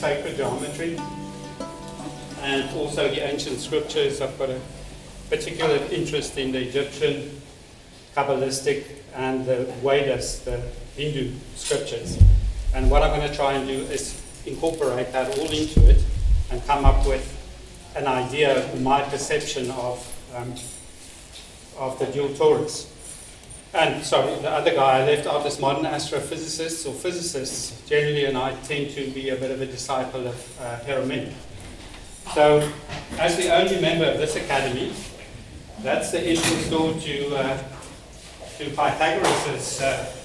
sacred geometry and also the ancient scriptures. I've got a particular interest in the Egyptian, Kabbalistic, and the Vedas, the Hindu scriptures. And what I'm going to try and do is incorporate that all into it and come up with an idea of my perception of the dual torus. And sorry, the other guy I left out is modern astrophysicists or physicists generally, and I tend to be a bit of a disciple of Ryswyk. So, as the only member of this academy, that's the entrance door to Pythagoras'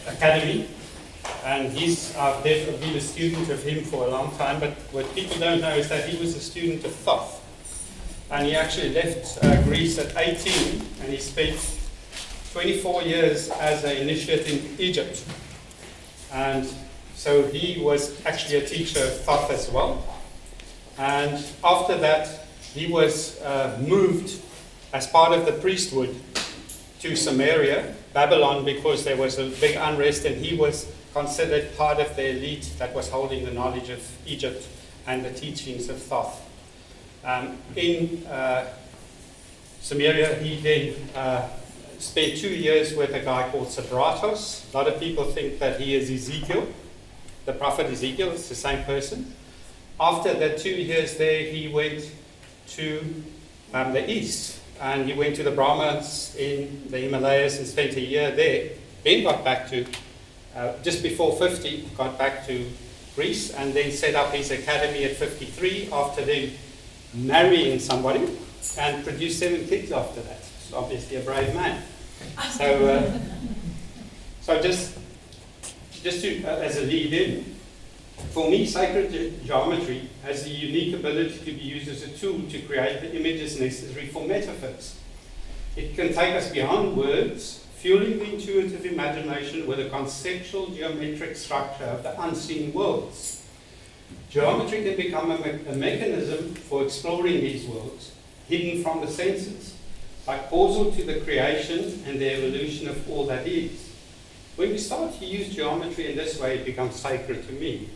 academy, and I've been a student of him for a long time, but what people don't know is that he was a student of Thoth. And he actually left Greece at 18, and he spent 24 years as an initiate in Egypt. And so he was actually a teacher of Thoth as well. And after that, he was moved as part of the priesthood to Samaria, Babylon, because there was a big unrest, and he was considered part of the elite that was holding the knowledge of Egypt and the teachings of Thoth. In Samaria, he then spent 2 years with a guy called Sabratos. A lot of people think that he is Ezekiel, the prophet Ezekiel. It's the same person. After the 2 years there, he went to the east, and he went to the Brahmins in the Himalayas and spent a year there. Then got back to, just before 50, got back to Greece, and then set up his academy at 53 after then marrying somebody, and produced 7 kids after that. He's obviously a brave man. So just to, as a lead-in, for me, sacred geometry has the unique ability to be used as a tool to create the images necessary for metaphors. It can take us beyond words, fueling the intuitive imagination with a conceptual geometric structure of the unseen worlds. Geometry can become a mechanism for exploring these worlds, hidden from the senses, like causal to the creation and the evolution of all that is. When we start to use geometry in this way, it becomes sacred to me.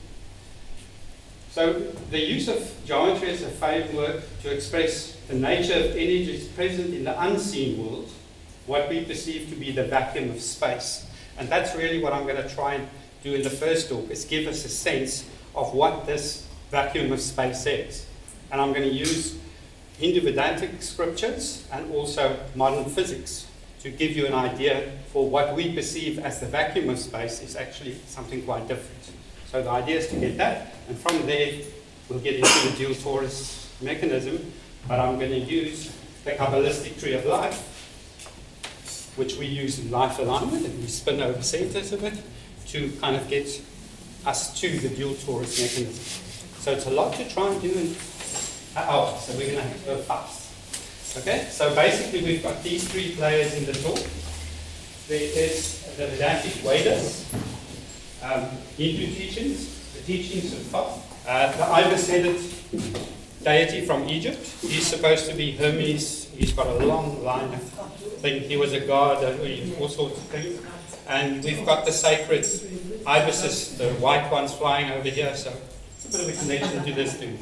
So the use of geometry as a framework to express the nature of energies present in the unseen world, what we perceive to be the vacuum of space. And that's really what I'm going to try and do in the first talk, is give us a sense of what this vacuum of space is. And I'm going to use Hindu Vedantic scriptures and also modern physics to give you an idea for what we perceive as the vacuum of space is actually something quite different. So the idea is to get that, and from there we'll get into the dual torus mechanism, but I'm going to use the Kabbalistic tree of life, which we use in life alignment, and we spin over centers of it to kind of get us to the dual torus mechanism. So it's a lot to try and do in an hour, so we're going to have to go fast. Okay, so basically we've got these 3 players in the talk. There is the Vedantic Vedas, Hindu teachings, the teachings of Thoth, the ibis-headed deity from Egypt. He's supposed to be Hermes. He's got a long line of things. He was a god, all sorts of things. And we've got the sacred ibises, the white ones flying over here, so it's a bit of a connection to this too.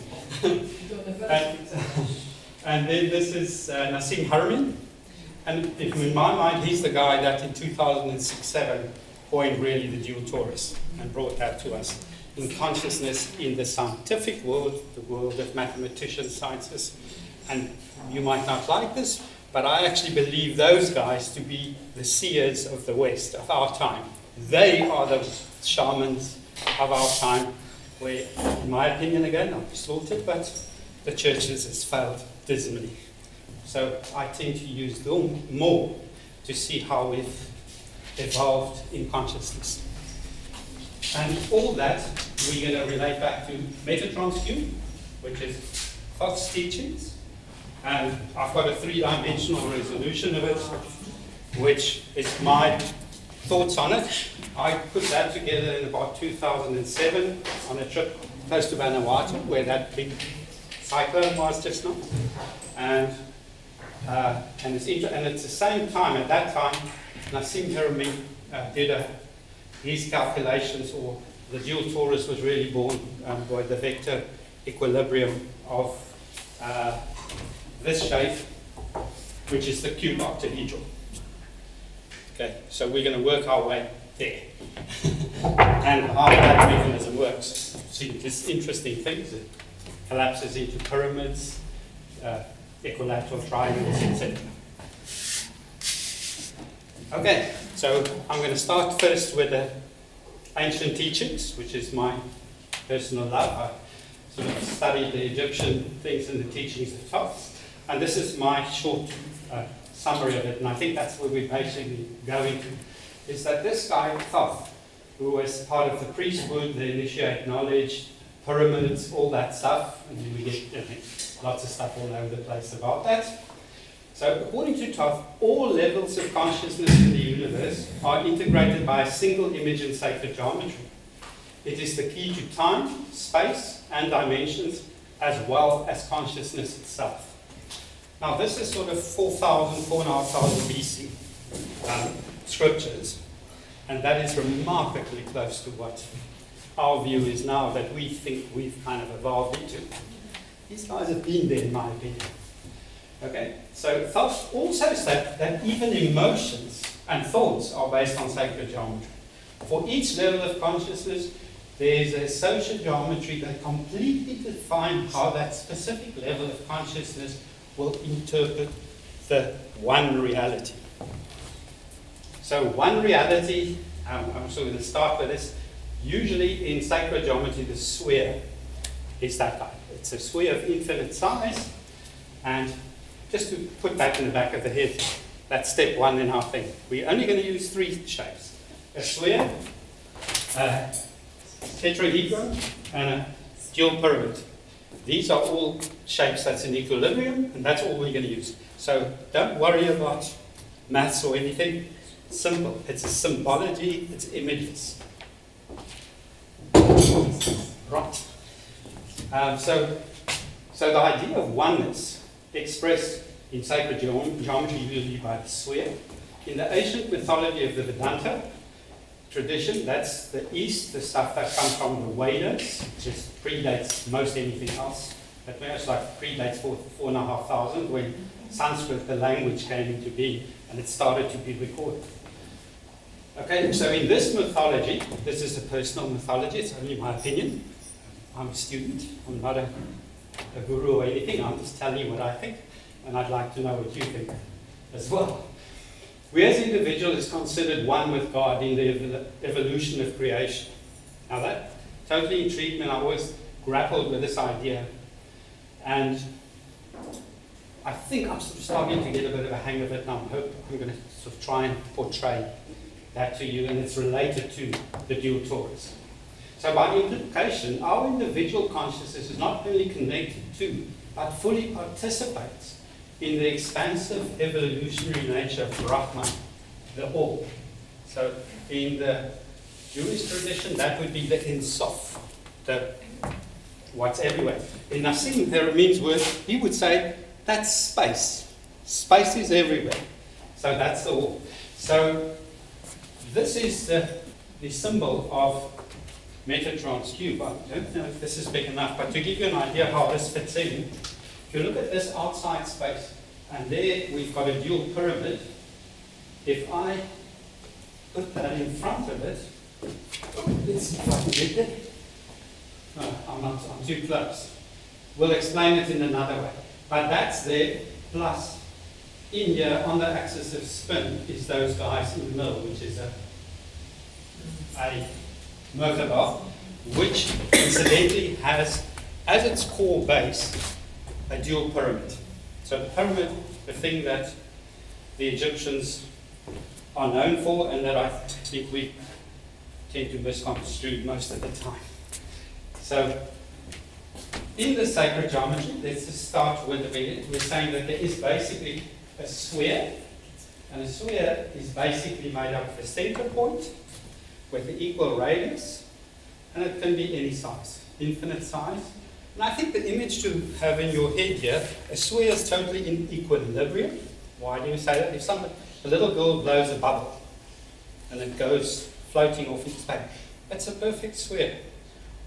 and then this is Nassim Haramein. And in my mind, he's the guy that in 2006-07 coined really the dual torus and brought that to us in consciousness in the scientific world, the world of mathematicians, scientists. And you might not like this, but I actually believe those guys to be the seers of the West, of our time. They are the shamans of our time, where, in my opinion again, I'll be slaughtered, but the churches has failed dismally. So I tend to use them more to see how we've evolved in consciousness. And all that we're going to relate back to Metatron's cube, which is Thoth's teachings. And I've got a 3-dimensional resolution of it, which is my thoughts on it. I put that together in about 2007 on a trip close to Vanuatu, where that big cyclone was just now. And it's the same time, at that time, Nassim Haramein did his calculations or the dual torus was really born by the vector equilibrium of this shape, which is the cube octahedral. Okay, so we're going to work our way there. And how that mechanism works. See, this interesting things. It collapses into pyramids, equilateral triangles, etc. Okay, so I'm going to start first with the ancient teachings, which is my personal love. I sort of studied the Egyptian things and the teachings of Thoth. And this is my short summary of it, and I think that's where we're basically going to, is that this guy, Thoth, who was part of the priesthood, the initiate knowledge, pyramids, all that stuff, and then we get lots of stuff all over the place about that. So according to Thoth, all levels of consciousness in the universe are integrated by a single image in sacred geometry. It is the key to time, space, and dimensions, as well as consciousness itself. Now this is sort of 4,000, 4,500 BC scriptures, and that is remarkably close to what our view is now that we think we've kind of evolved into. These guys have been there, in my opinion. Okay, so Thoth also said that even emotions and thoughts are based on sacred geometry. For each level of consciousness, there is a social geometry that completely defines how that specific level of consciousness will interpret the one reality. So one reality, I'm sort of going to start with this. Usually in sacred geometry, the sphere is that type. It's a sphere of infinite size, and just to put that in the back of the head, that's step one in our thing. We're only going to use three shapes: a sphere, a tetrahedron, and a dual pyramid. These are all shapes that's in equilibrium, and that's all we're going to use. So don't worry about maths or anything. Simple. It's a symbology, it's images. Right. So the idea of oneness, expressed in sacred geometry usually by the sphere. In the ancient mythology of the Vedanta tradition, that's the East, the stuff that comes from the Vedas, which predates most anything else. That most like predates 4,500 when Sanskrit, the language, came into being and it started to be recorded. Okay, so in this mythology, this is a personal mythology, it's only my opinion. I'm a student, I'm not a guru or anything, I'm just telling you what I think, and I'd like to know what you think as well. We as individuals is considered one with God in the evolution of creation. Now that totally intrigued me, and I always grappled with this idea, and I think I'm sort of starting to get a bit of a hang of it now. I hope I'm going to sort of try and portray that to you, and it's related to the dual torus. So by implication, our individual consciousness is not only connected to, but fully participates in the expansive evolutionary nature of Brahman, the all. So in the Jewish tradition, that would be the Ein Sof, the what's everywhere. In Nassim Harameem's word, he would say that's space. Space is everywhere. So that's the all. So this is the symbol of Metatron's cube. I don't know if this is big enough, but to give you an idea how this fits in, if you look at this outside space, and there we've got a dual pyramid. If I put that in front of it, let's see if I can get there. No, I'm too close. We'll explain it in another way. But that's there, plus in here on the axis of spin is those guys in the middle, which is a Merkabah, which incidentally has as its core base a dual pyramid. So the pyramid, the thing that the Egyptians are known for and that I think we tend to misconstrue most of the time. So in the sacred geometry, let's just start with the beginning. We're saying that there is basically a sphere, and a sphere is basically made up of a center point with an equal radius, and it can be any size, infinite size. And I think the image to have in your head here, a sphere is totally in equilibrium. Why do you say that? If a little girl blows a bubble and it goes floating off in space, It's a perfect sphere.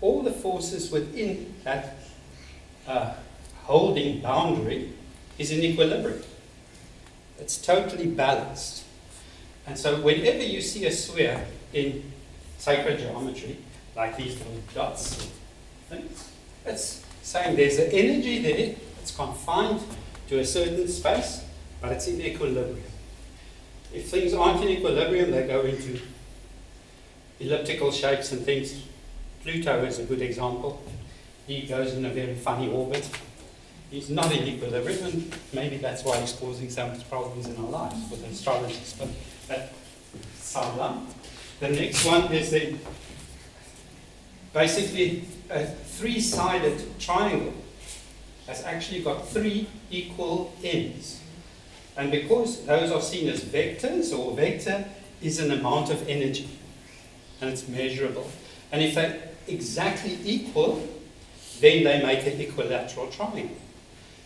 All the forces within that holding boundary is in equilibrium. It's totally balanced. And so whenever you see a sphere in sacred geometry, like these little dots things, it's saying there's an energy there, it's confined to a certain space, but it's in equilibrium. If things aren't in equilibrium, they go into elliptical shapes and things. Pluto is a good example. He goes in a very funny orbit. He's not in equilibrium, and maybe that's why he's causing so much problems in our lives with astrologists. But that sideline. The next one is then basically a three-sided triangle has actually got three equal ends. And because those are seen as vectors, or vector is an amount of energy, and it's measurable. And if they're exactly equal, then they make an equilateral triangle.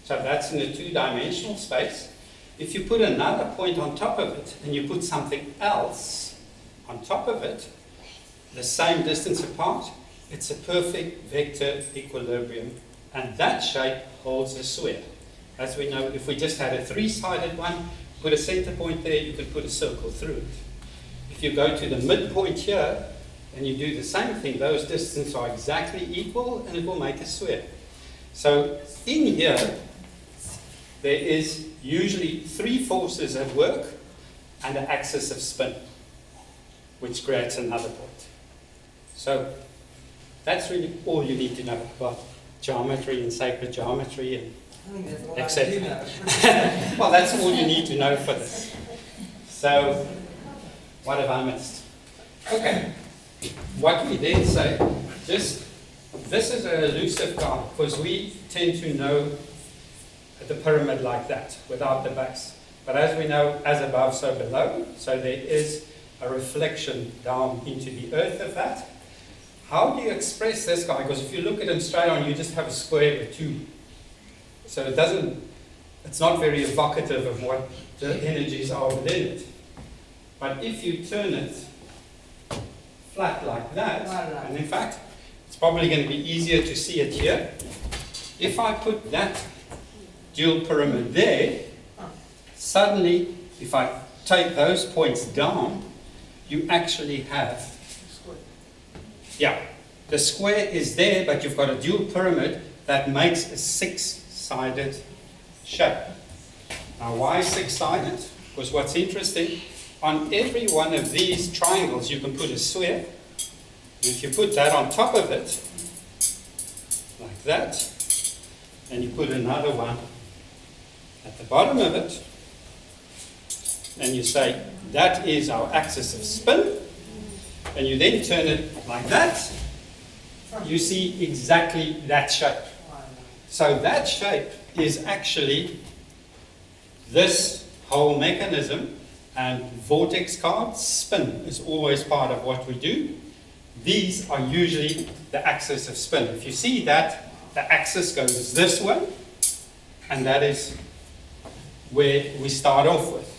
So that's in a two-dimensional space. If you put another point on top of it, and you put something else on top of it, the same distance apart, it's a perfect vector equilibrium. And that shape holds a sphere. As we know, if we just had a three-sided one, put a center point there, you could put a circle through it. If you go to the midpoint here, and you do the same thing, those distances are exactly equal, and it will make a sphere. So in here, there is usually three forces at work and an axis of spin, which creates another point. So that's really all you need to know about geometry and sacred geometry and etc. Well, that's all you need to know for this. So, what have I missed? Okay, what we then say, this is an elusive card because we tend to know the pyramid like that, without the base. But as we know, as above, so below, so there is a reflection down into the earth of that. How do you express this guy? Because if you look at him straight on, you just have a square with two. So it's not very evocative of what the energies are within it. But if you turn it flat like that, and in fact, it's probably going to be easier to see it here. If I put that dual pyramid there, suddenly, if I take those points down, you actually have, the square is there, but you've got a dual pyramid that makes a six-sided shape. Now, why six-sided? Because what's interesting, on every one of these triangles, you can put a sphere. And if you put that on top of it, like that, and you put another one at the bottom of it, and you say, that is our axis of spin, and you then turn it like that, you see exactly that shape. So that shape is actually this whole mechanism, and vortex cards, spin is always part of what we do. These are usually the axis of spin. If you see that, the axis goes this way, and that is where we start off with.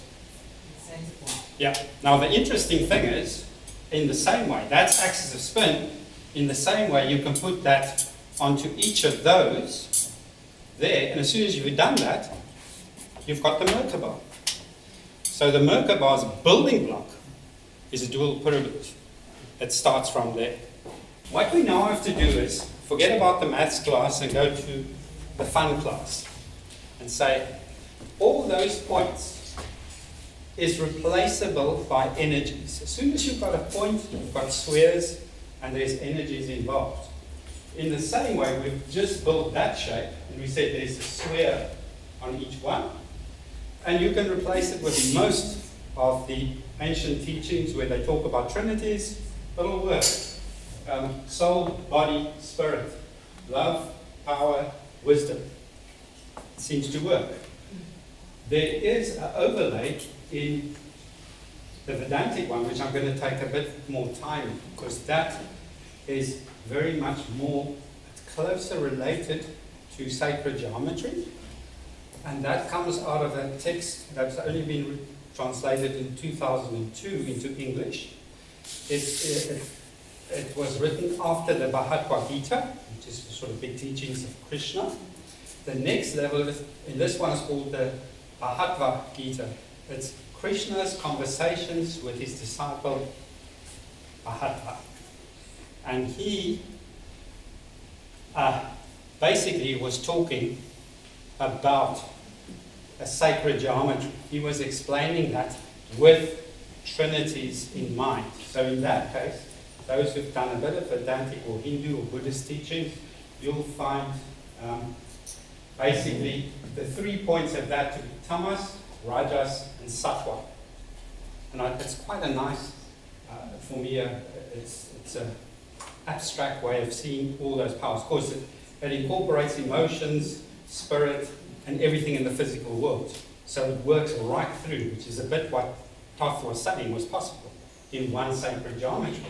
Yeah. Now the interesting thing is, in the same way, that's axis of spin, in the same way you can put that onto each of those there, and as soon as you've done that, you've got the Merkaba. So the Merkaba's building block is a dual pyramid. It starts from there. What we now have to do is forget about the maths class and go to the fun class and say, all those points is replaceable by energies. As soon as you've got a point, you've got spheres, and there's energies involved. In the same way, we've just built that shape, and we said there's a sphere on each one, and you can replace it with most of the ancient teachings where they talk about trinities. It'll work. Soul, body, spirit, love, power, wisdom. It seems to work. There is an overlay in the Vedantic one, which I'm going to take a bit more time, because that is very much more closer related to sacred geometry, and that comes out of a text that's only been translated in 2002 into English. It's it was written after the Bhagavad Gita, which is the sort of big teachings of Krishna. The next level, and this one is called the Bhagavad Gita. It's Krishna's conversations with his disciple Bharata. And he basically was talking about a sacred geometry. He was explaining that with trinities in mind. So in that case, those who've done a bit of Vedantic or Hindu or Buddhist teachings, you'll find basically the 3 points of that to be tamas, rajas, and sattva. And it's quite a nice, for me, it's an abstract way of seeing all those powers. Of course, it incorporates emotions, spirit, and everything in the physical world. So it works right through, which is a bit what Toth was saying was possible in one sacred geometry.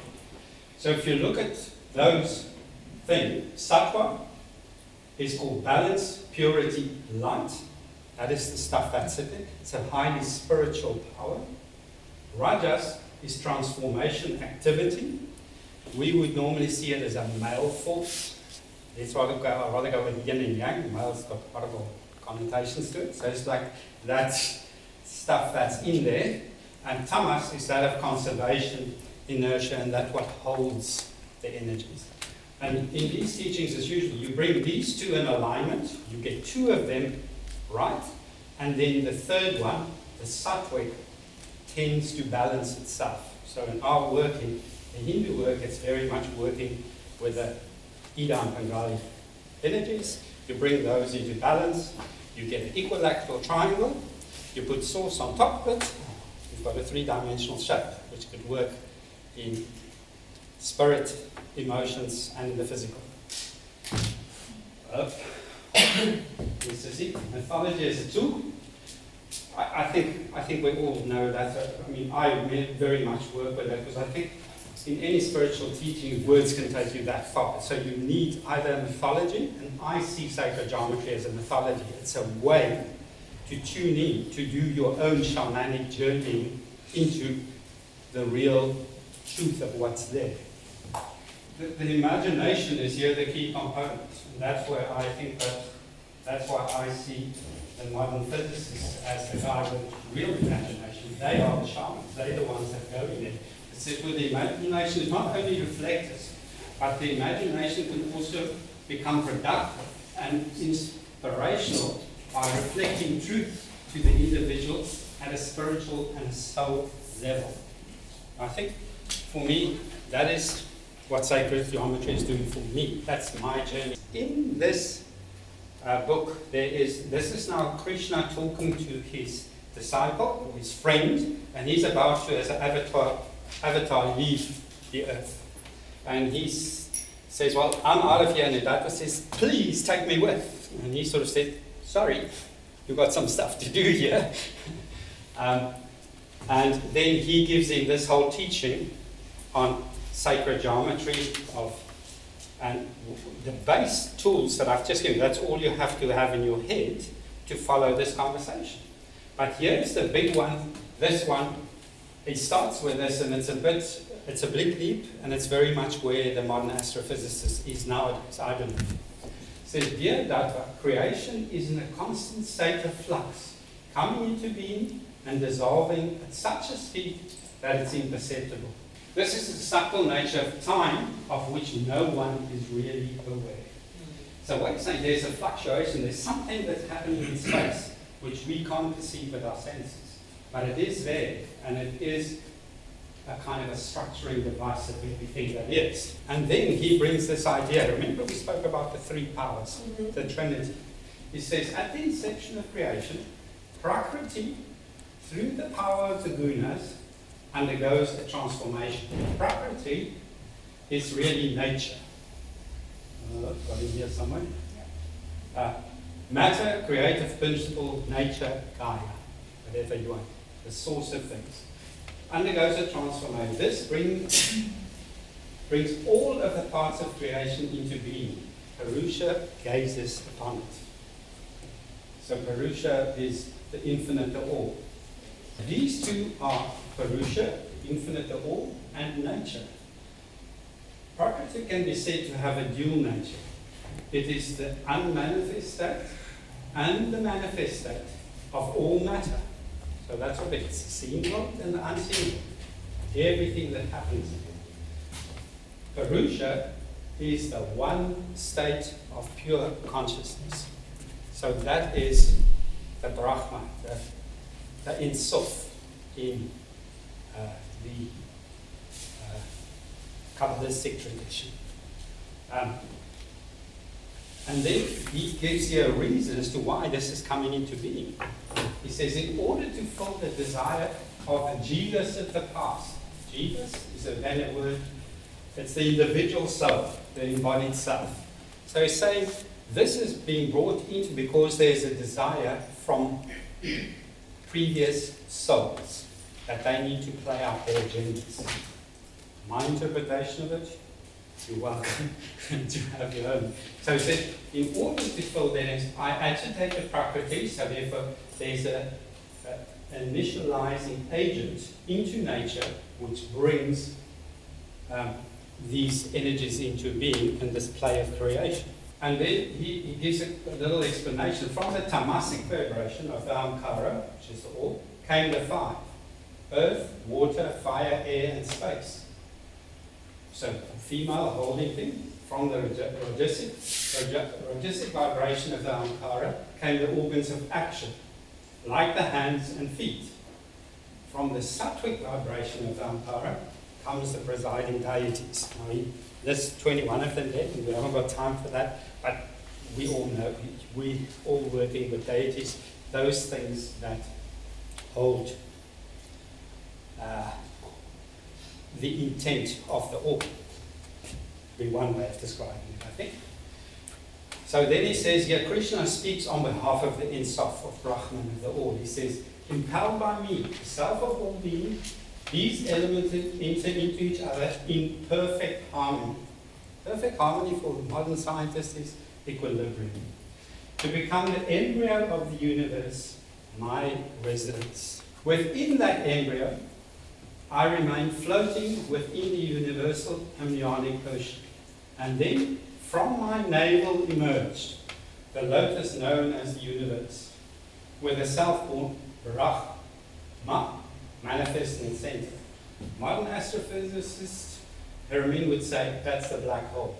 So if you look at those things, sattva is called balance, purity, light. That is the stuff that's in it. It's a highly spiritual power. Rajas is transformation, activity. We would normally see it as a male force. That's why I'd rather go with yin and yang. Male's got horrible connotations to it. So it's like that stuff that's in there. And tamas is that of conservation, inertia, and that's what holds the energies. And in these teachings, as usual, you bring these two in alignment, you get two of them right, and then the third one, the sattvic, tends to balance itself. So in our work, in the Hindu work, it's very much working with the Ida and Bengali energies. You bring those into balance, you get an equilateral triangle, you put source on top of it, you've got a three-dimensional shape, which could work in spirit, emotions, and in the physical. Mythology as a tool. I think we all know that. I mean, I very much work with that because I think in any spiritual teaching, words can take you that far. So you need either a mythology, and I see sacred geometry as a mythology. It's a way to tune in, to do your own shamanic journey into the real truth of what's there. The imagination is here the key component, and that's where I think that's why I see the modern physicists as the guys with real imagination. They are the shamans, they're the ones that go in there. It's that with the imagination is not only reflective, but the imagination can also become productive and inspirational by reflecting truth to the individual at a spiritual and soul level. I think for me, that is what sacred geometry is doing for me. That's my journey. In this book, this is now Krishna talking to his disciple, his friend, and he's about to, as an avatar, leave the earth. And he says, well, I'm out of here, and the Dada says, please take me with. And he sort of said, sorry, you've got some stuff to do here. And then he gives him this whole teaching on sacred geometry and the base tools that I've just given. That's all you have to have in your head to follow this conversation. But here's the big one. This one, it starts with this, and it's a big leap, and it's very much where the modern astrophysicist is nowadays, I believe. It says, dear Dada, creation is in a constant state of flux, coming into being and dissolving at such a speed that it's imperceptible. This is the subtle nature of time, of which no one is really aware. So what you're saying, there's a fluctuation, there's something that's happening in space, which we can't perceive with our senses. But it is there, and it is a kind of a structuring device that we think that is. And then he brings this idea. Remember we spoke about the three powers, the Trinity. He says, at the inception of creation, Prakriti, through the power of the gunas, undergoes a transformation. Prakriti is really nature. Got it here somewhere. Matter, creative principle, nature, Gaia, whatever you want, the source of things. Undergoes a transformation. This brings all of the parts of creation into being. Purusha gazes upon it. So Purusha is the infinite, the all. These two are Purusha, infinite, the all, and nature. Prakriti can be said to have a dual nature. It is the unmanifest state and the manifest state of all matter. So that's what it's seen world and the unseen world. Everything that happens. Purusha is the one state of pure consciousness. So that is the Brahma, the Ein Sof in the Kabbalistic tradition. And then he gives you a reason as to why this is coming into being. He says, in order to fill the desire of the jivas of the past. Jivas is a valid word. It's the individual self, the embodied self. So he's saying this is being brought into because there's a desire from previous souls that they need to play out their agendas. My interpretation of it, you're welcome to have your own. So he said, in order to fill that, I agitate the Prakriti, so therefore there's an initializing agent into nature which brings these energies into being in this play of creation. And then he gives a little explanation. From the tamasic vibration of the Ankara, which is the all, came the five: earth, water, fire, air, and space. So, female holding thing. From the rajasic vibration of the Ankara came the organs of action, like the hands and feet. From the sattvic vibration of the Ankara comes the presiding deities. Now, there's 21 of them there, and we haven't got time for that, but we all know, we all working with deities, those things that hold the intent of the all. Be one way of describing it, I think. So then he says here, Krishna speaks on behalf of the Ein Sof, of Brahman, of the all. He says, impelled by me, the self of all being, these elements enter into each other in perfect harmony. Perfect harmony for modern scientists is equilibrium. To become the embryo of the universe, my residence. Within that embryo, I remain floating within the universal amniotic ocean. And then, from my navel emerged the lotus known as the universe, where the self-born Brahma manifests in the center. Modern astrophysicist Hermin would say that's the black hole.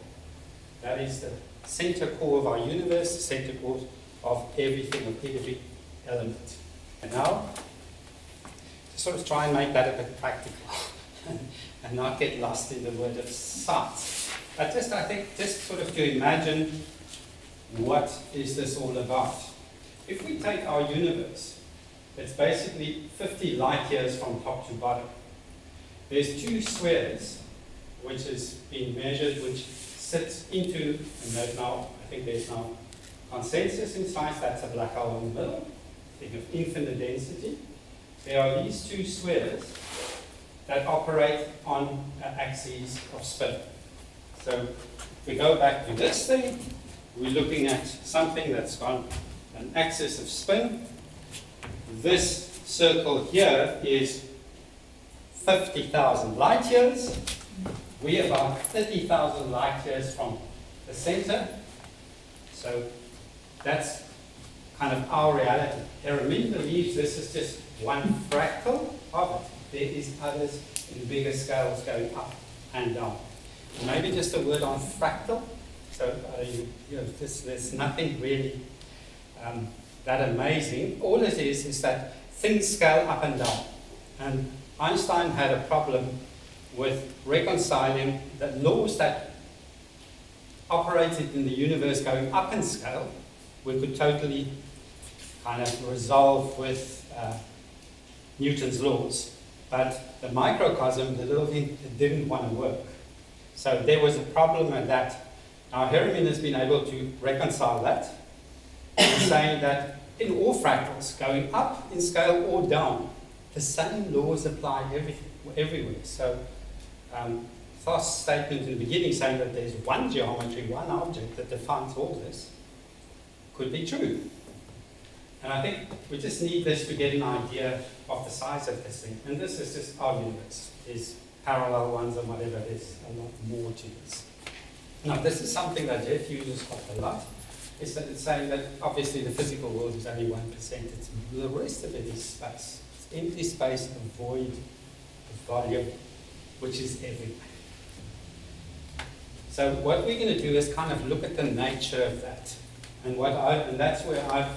That is the center core of our universe, the center core of everything, of every element. And now, to sort of try and make that a bit practical and not get lost in the word of science. But I think just sort of to imagine what is this all about. If we take our universe, it's basically 50 light years from top to bottom. There's two spheres which is being measured, which sits into, and there's now, I think there's now consensus in science, that's a black hole in the middle, think of infinite density. There are these two spheres that operate on axes of spin. So if we go back to this thing, we're looking at something that's on an axis of spin. This circle here is 50,000 light years. We're about 30,000 light years from the center. So that's kind of our reality. Hermin believes this is just one fractal of it. There is others in bigger scales going up and down. Maybe just a word on fractal. So there's nothing really that amazing. All it is that things scale up and down. And Einstein had a problem with reconciling the laws that operated in the universe going up in scale. We could totally kind of resolve with Newton's laws. But the microcosm, the little thing, it didn't want to work. So there was a problem with that. Now Hermin has been able to reconcile that, saying that in all fractals, going up in scale or down, the same laws apply everywhere. So Thoth's statement in the beginning saying that there's one geometry, one object that defines all this, could be true. And I think we just need this to get an idea of the size of this thing. And this is just our universe, is parallel ones and whatever, there's a lot more to this. Now, this is something that Jeff uses quite a lot. Is that it's saying that obviously the physical world is only 1%. It's, the rest of it is space. It's empty space, a void, a volume, which is everywhere. So what we're going to do is kind of look at the nature of that. And that's where I've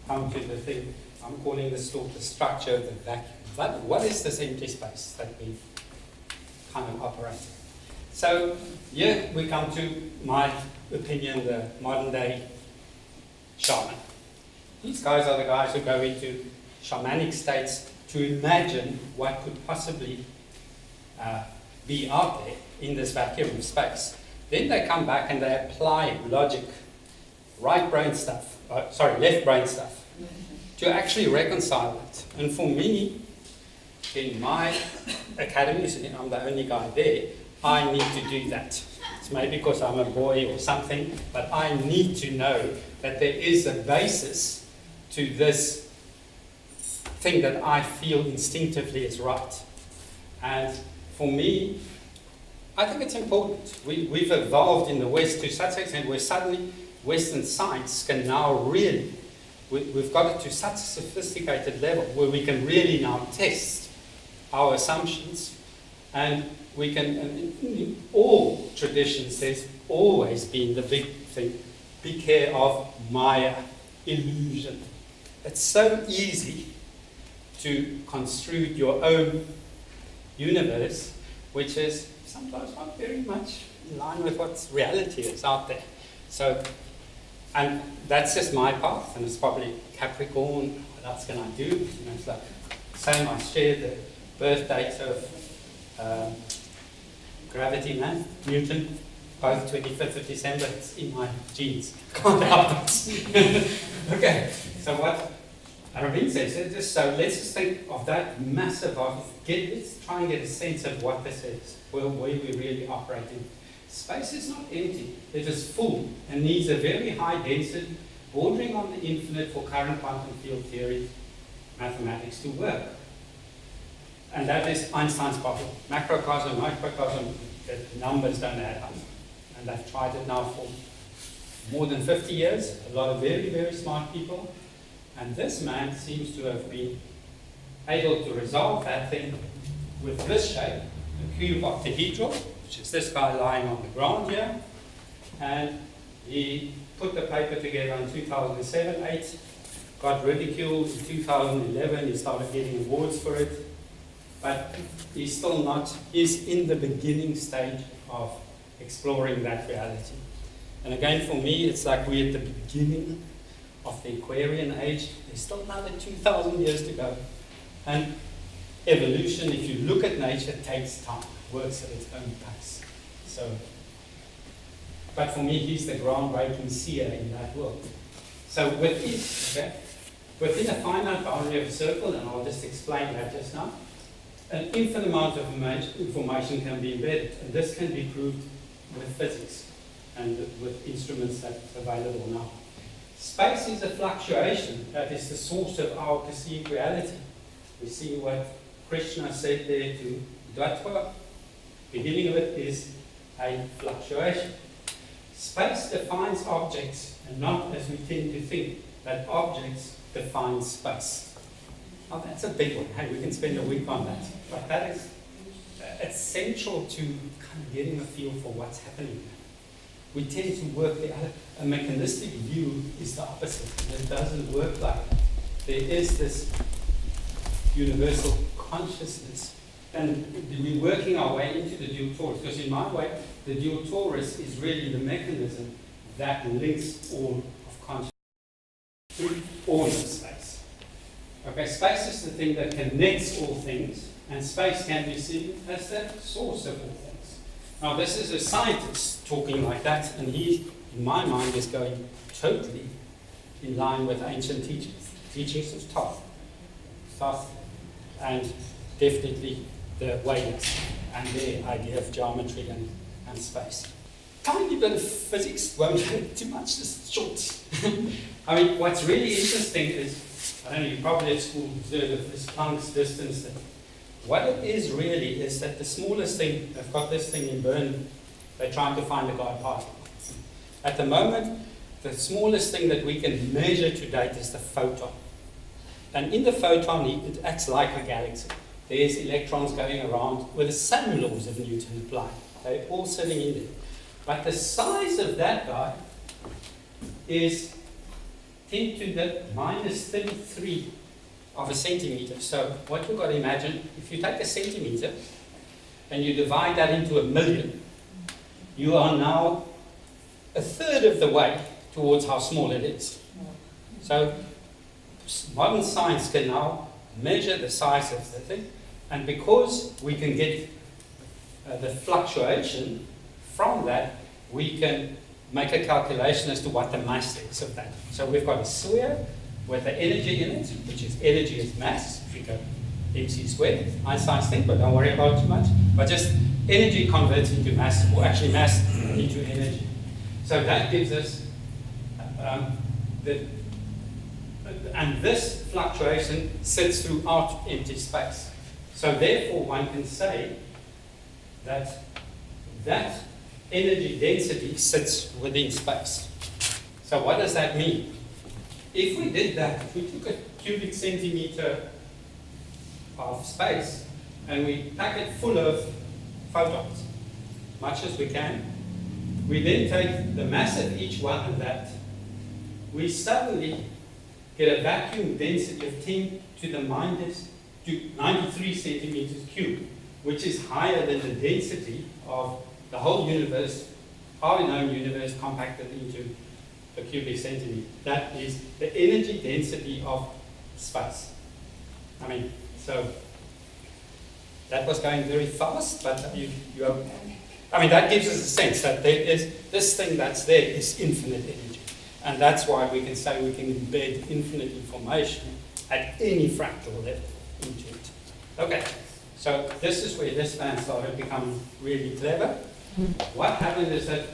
come to the thing I'm calling this sort of structure of the vacuum. What is this empty space that we kind of operate? So here we come to my opinion, the modern day shaman. These guys are the guys who go into shamanic states to imagine what could possibly be out there in this vacuum of space. Then they come back and they apply logic, left brain stuff, to actually reconcile it. And for me, in my academies, and I'm the only guy there, I need to do that. It's maybe because I'm a boy or something, but I need to know that there is a basis to this thing that I feel instinctively is right. And for me, I think it's important. We've evolved in the West to such an extent where suddenly Western science can now really, we've got it to such a sophisticated level where we can really now test our assumptions, and we can, and in all traditions, there's always been the big thing, be care of Maya, illusion. It's so easy to construe your own universe, which is sometimes not very much in line with what reality is out there. So, and that's just my path, and it's probably Capricorn, what else can I do? You know, it's like, same, I share the birth dates of gravity man, Newton, both 25th of December, it's in my genes, can't help it. Okay, so what Arvind says, so let's just think of that massive, let's try and get a sense of what this is, where we're really operating. Space is not empty, it is full and needs a very high density, bordering on the infinite for current quantum field theory mathematics to work. And that is Einstein's problem. Macrocosm, microcosm, the numbers don't add up. And they've tried it now for more than 50 years, a lot of very, very smart people. And this man seems to have been able to resolve that thing with this shape, a cube octahedral, which is this guy lying on the ground here. And he put the paper together in 2007, 8, got ridiculed in 2011, he started getting awards for it. But he's still not, he's in the beginning stage of exploring that reality. And again, for me, it's like we're at the beginning of the Aquarian age. There's still another 2,000 years to go. And evolution, if you look at nature, takes time, works at its own pace. So, but for me, he's the groundbreaking seer in that world. So within a finite boundary of a circle, and I'll just explain that just now, an infinite amount of information can be embedded, and this can be proved with physics and with instruments that are available now. Space is a fluctuation that is the source of our perceived reality. We see what Krishna said there to Dvaitva. The beginning of it is a fluctuation. Space defines objects, and not as we tend to think, that objects define space. Now that's a big one. Hey, we can spend a week on that. But that is essential to kind of getting a feel for what's happening. We tend to work a mechanistic view is the opposite. It doesn't work like that. There is this universal consciousness, and we're working our way into the dual torus, because in my way, the dual torus is really the mechanism that links all of consciousness to all of space. Okay, space is the thing that connects all things, and space can be seen as the source of all things. Now, this is a scientist talking like that, and he, in my mind, is going totally in line with ancient teachings of Thoth, and definitely the Vedas and their idea of geometry and space. Tiny bit of physics, won't take too much, just short. I mean, what's really interesting is, I don't know, you probably at school observed this Planck's distance that What it is really is that the smallest thing, they've got this thing in Bern, they're trying to find the God particle. At the moment, the smallest thing that we can measure to date is the photon. And in the photon, it acts like a galaxy. There's electrons going around with the same laws of Newton apply. They're all sitting in there. But the size of that guy is 10 to the minus 33 of a centimeter. So what you've got to imagine, if you take a centimeter and you divide that into 1,000,000, you are now a third of the way towards how small it is. So modern science can now measure the size of the thing, and because we can get the fluctuation from that, we can make a calculation as to what the mass is of that. So we've got a sphere with the energy in it, which is energy is mass, if you go mc squared, Einstein's thing, but don't worry about it too much. But just energy converts into mass, or actually mass into energy. So that gives us and this fluctuation sits throughout empty space. So therefore one can say that that energy density sits within space. So what does that mean? If we did that, if we took a cubic centimeter of space and we pack it full of photons, much as we can, we then take the mass of each one of that, we suddenly get a vacuum density of 10 to the minus 93 centimeters cubed, which is higher than the density of the whole universe, our known universe, compacted into a cubic centimeter. That is the energy density of space. I mean, so that was going very fast, but I mean, that gives us a sense that there is this thing that's there is infinite energy. And that's why we can say we can embed infinite information at any fractal level into it. Okay, so this is where this man started becoming really clever. What happened is that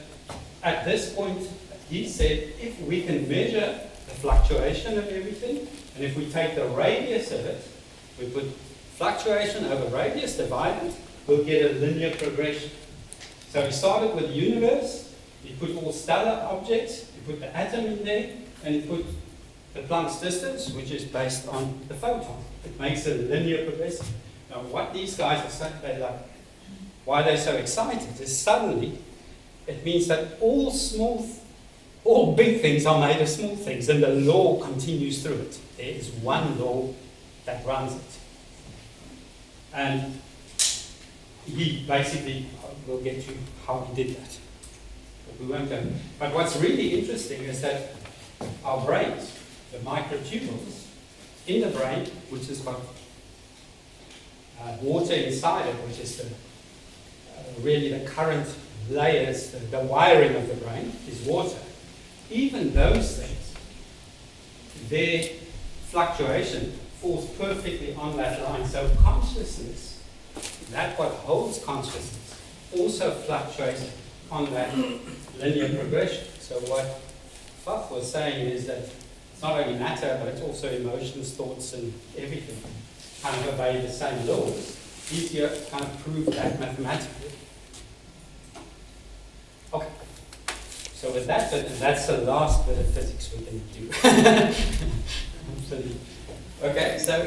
at this point, he said, if we can measure the fluctuation of everything, and if we take the radius of it, we put fluctuation over radius divided, we'll get a linear progression. So he started with the universe, he put all stellar objects, he put the atom in there, and he put the Planck's distance, which is based on the photon. It makes a linear progression. Now what these guys are saying, why they're so excited is suddenly it means that all big things are made of small things, and the law continues through it. There is one law that runs it. And he basically, we'll get to how he did that. But we won't go. But what's really interesting is that our brains, the microtubules in the brain, which has got water inside it, which is really the current layers, the wiring of the brain is water. Even those things, their fluctuation falls perfectly on that line. So consciousness, that what holds consciousness, also fluctuates on that linear progression. So what Pfaff was saying is that it's not only matter, but it's also emotions, thoughts, and everything kind of obey the same laws. These here kind of prove that mathematically. Okay. So with that bit, and that's the last bit of physics we can do. Okay, so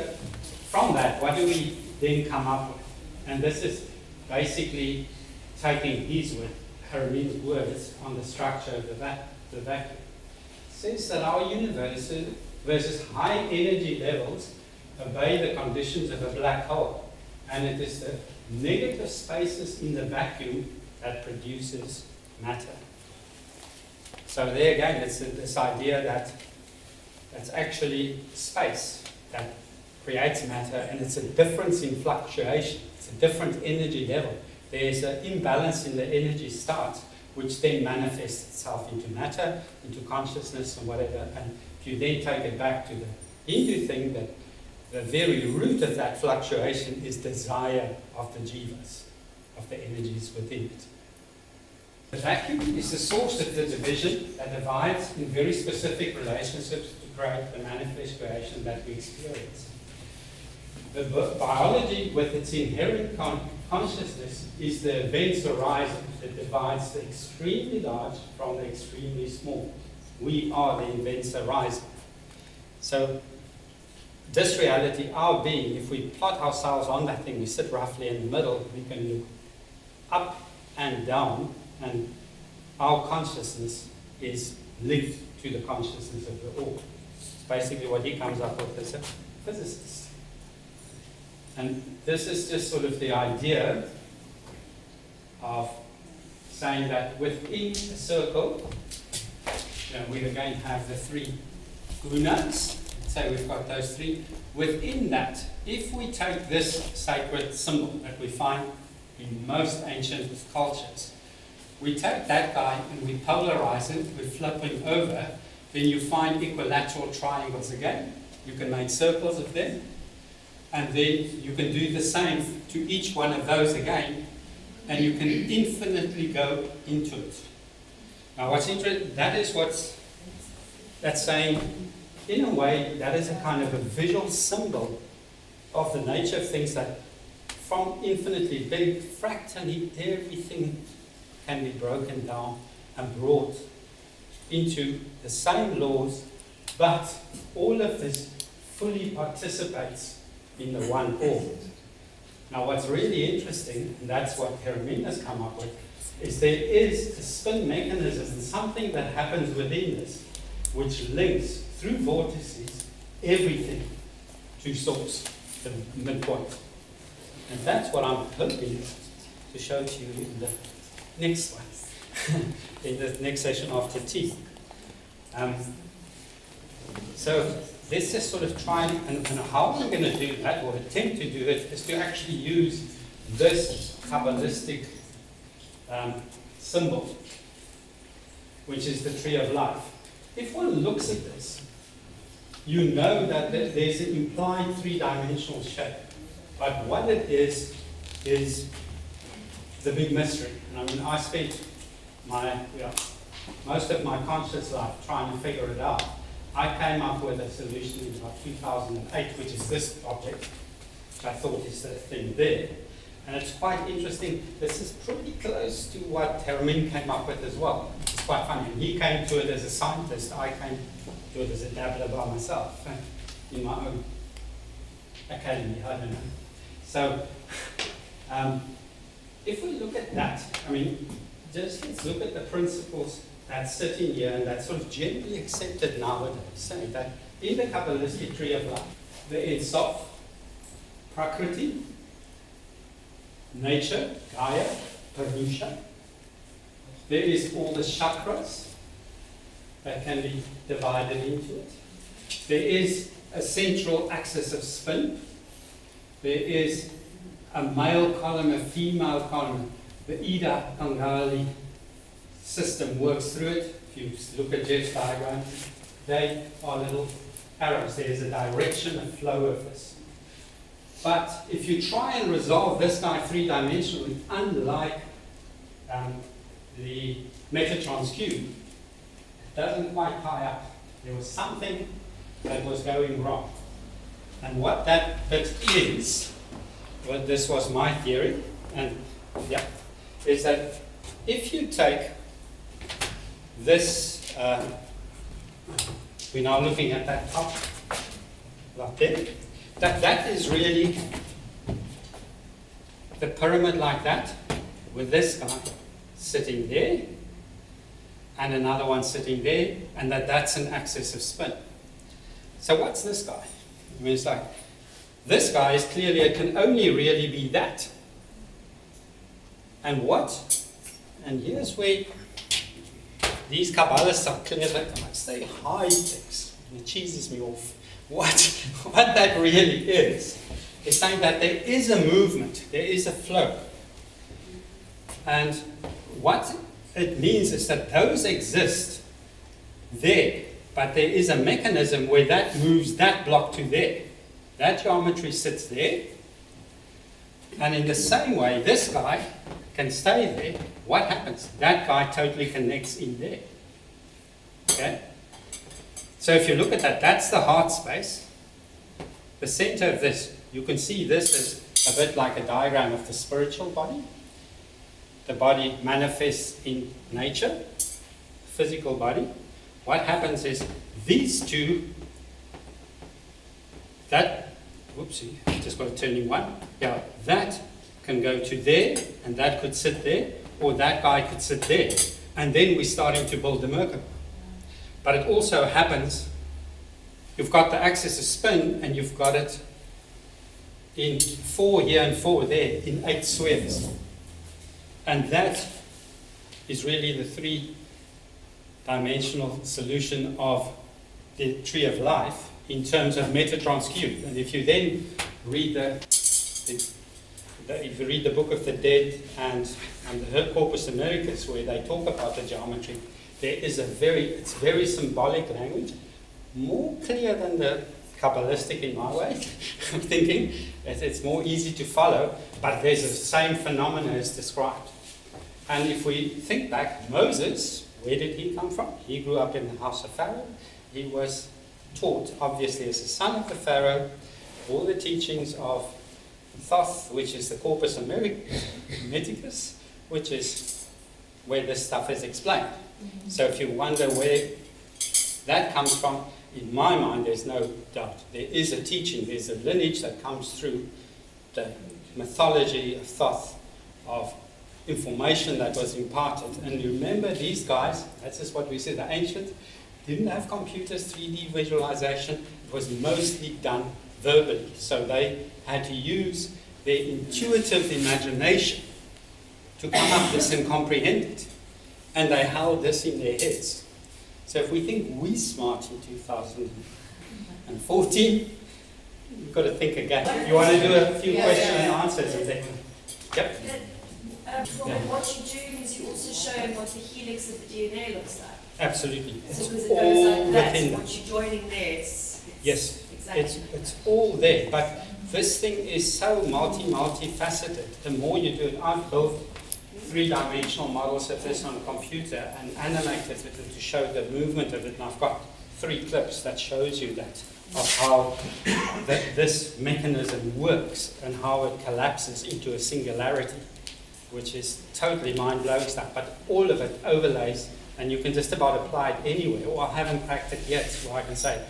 from that, what do we then come up with? And this is basically taking his word, Haramin's words on the structure of the vacuum. It says that our universe versus high energy levels obey the conditions of a black hole. And it is the negative spaces in the vacuum that produces matter. So there again, it's this idea that that's actually space that creates matter, and it's a difference in fluctuation. It's a different energy level. There's an imbalance in the energy start, which then manifests itself into matter, into consciousness, and whatever. And if you then take it back to the Hindu thing, that the very root of that fluctuation is desire of the jivas, of the energies within it. The vacuum is the source of the division that divides in very specific relationships to create the manifest creation that we experience. The biology, with its inherent consciousness, is the events horizon that divides the extremely large from the extremely small. We are the events horizon. So this reality, our being, if we plot ourselves on that thing, we sit roughly in the middle, we can look up and down, and our consciousness is linked to the consciousness of the all. It's basically what he comes up with as a physicist. And this is just sort of the idea of saying that within a circle, we again have the three gunas. Say we've got those three. Within that, if we take this sacred symbol that we find in most ancient cultures, we take that guy and we polarize it, we flip him over, then you find equilateral triangles again. You can make circles of them, and then you can do the same to each one of those again, and you can infinitely go into it. Now what's interesting, that's saying, in a way, that is a kind of a visual symbol of the nature of things, that from infinitely big, fractally, everything can be broken down and brought into the same laws, but all of this fully participates in the one all. Now what's really interesting, and that's what Hermine has come up with, is there is a spin mechanism, and something that happens within this, which links through vortices everything to source, the midpoint. And that's what I'm hoping to show to you in the next one, in the next session after tea. So let's just sort of try, and how I'm going to do that, or attempt to do it, is to actually use this Kabbalistic symbol, which is the tree of life. If one looks at this, you know that there's an implied three-dimensional shape. But what it is the big mystery. And I mean, I spent most of my conscious life trying to figure it out. I came up with a solution in about 2008, which is this object, which I thought is the thing there. And it's quite interesting. This is pretty close to what Hermine came up with as well. It's quite funny. And he came to it as a scientist. I came to it as a dabbler by myself in my own academy. I don't know. So if we look at that, I mean, just let's look at the principles that's sitting here and that's sort of generally accepted nowadays, saying that in the Kabbalistic tree of life, there is Sof, Prakriti, nature, Gaia, Purusha. There is all the chakras that can be divided into it. There is a central axis of spin. There is a male column, a female column. The Ida Angali system works through it. If you look at Jeff's diagram, they are little arrows. There's a direction, a flow of this. But if you try and resolve this guy three-dimensionally, unlike the Metatron's cube, it doesn't quite tie up. There was something that was going wrong. And what that bit is, well, this was my theory, and yeah, is that if you take this, we're now looking at that top, like there, that is really the pyramid like that, with this guy sitting there, and another one sitting there, and that's an axis of spin. So what's this guy? I mean, it's like, this guy is clearly, it can only really be that. And what? And here's where these Kabbalists are clever. They hide things. It cheeses me off. What that really is saying that there is a movement, there is a flow. And what it means is that those exist there, but there is a mechanism where that moves that block to there. That geometry sits there. And in the same way, this guy can stay there. What happens? That guy totally connects in there. Okay? So if you look at that, that's the heart space. The center of this You can see this as a bit like a diagram of the spiritual body. The body manifests in nature, physical body. What happens is these two, whoopsie, just got to turn in one. Yeah, that can go to there, and that could sit there, or that guy could sit there. And then we're starting to build the Merkaba. But it also happens, you've got the axis of spin, and you've got it in 4 here and 4 there, in 8 spheres. And that is really the 3-dimensional solution of the tree of life in terms of Metatron's cube. And if you then read if you read the Book of the Dead and the Corpus Americus, where they talk about the geometry, there is it's very symbolic language, more clear than the Kabbalistic in my way of thinking. It's more easy to follow, but there's the same phenomena as described. And if we think back, Moses, where did he come from? He grew up in the house of Pharaoh. He was taught, obviously, as a son of the Pharaoh, all the teachings of Thoth, which is the Corpus Hermeticus, which is where this stuff is explained. Mm-hmm. So if you wonder where that comes from, in my mind, there's no doubt. There is a teaching, there's a lineage that comes through the mythology of Thoth, of information that was imparted. And remember, these guys, that's just what we said, the ancient, didn't have computers, 3D visualization. It was mostly done verbally. So they had to use their intuitive imagination to come up with this and comprehend it. And they held this in their heads. So if we think we're smart in 2014, we've got to think again. You want to do a few question and answers? And then, yep. What you're doing is you're also showing what the helix of the DNA looks like. Absolutely. So it's because it all goes like that, within what you're joining there, it's yes, exactly. it's all there. But this thing is so multifaceted. The more you do it, I've built 3-dimensional models of this on a computer and animated it to show the movement of it. And I've got 3 clips that shows you that, of how this mechanism works and how it collapses into a singularity, which is totally mind-blowing stuff. But all of it overlays, and you can just about apply it anywhere. Or I haven't cracked it yet, where I can say,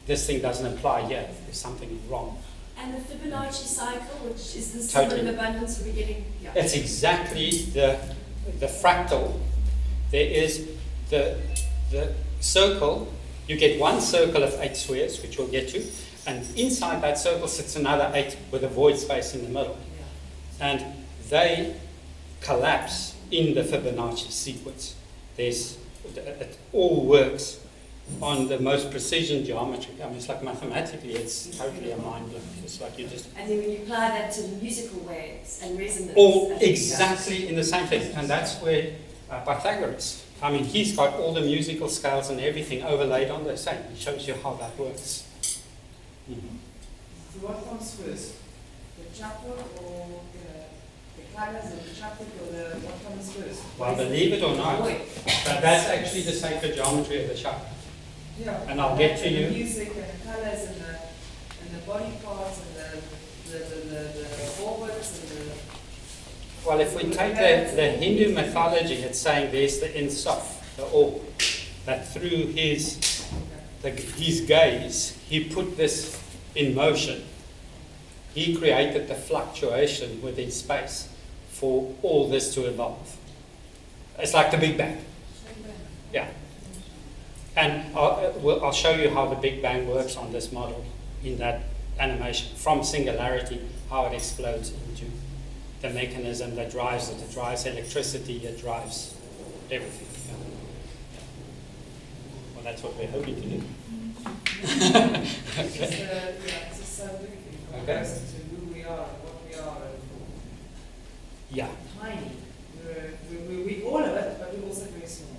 this thing doesn't apply yet. There's something wrong. And the Fibonacci cycle, which is the Totally. symbol of abundance, we're getting. Yeah. It's exactly the fractal. There is the circle. You get one circle of 8 spheres, which we'll get to, and inside that circle sits another 8 with a void space in the middle. Yeah. And they collapse in the Fibonacci sequence. It all works on the most precision geometry. I mean, it's like mathematically, it's totally a mind blow. It's like you just... And then when you apply that to musical waves and resonance. All exactly in the same thing. And that's where Pythagoras, I mean, he's got all the musical scales and everything overlaid on the same. It shows you how that works. Mm-hmm. So what comes first? The chapter or the colors of the chapter or what comes first? Well, believe it or not, but that's actually the sacred geometry of the chakra. Yeah. And I'll get to you. The music and the colors and the body parts and the orbits and the... Well, if we take the Hindu mythology, it's saying there's the Insaf, the orb, that through his gaze, he put this in motion. He created the fluctuation within space for all this to evolve. It's like the Big Bang. Yeah. And I'll show you how the Big Bang works on this model in that animation. From singularity, how it explodes into the mechanism that drives it. It drives electricity, it drives everything. Yeah. Well, that's what we're hoping to do. Okay. It's a scientific in comparison to who we are and what we are. And Yeah. tiny. We all of it, but we're also very small.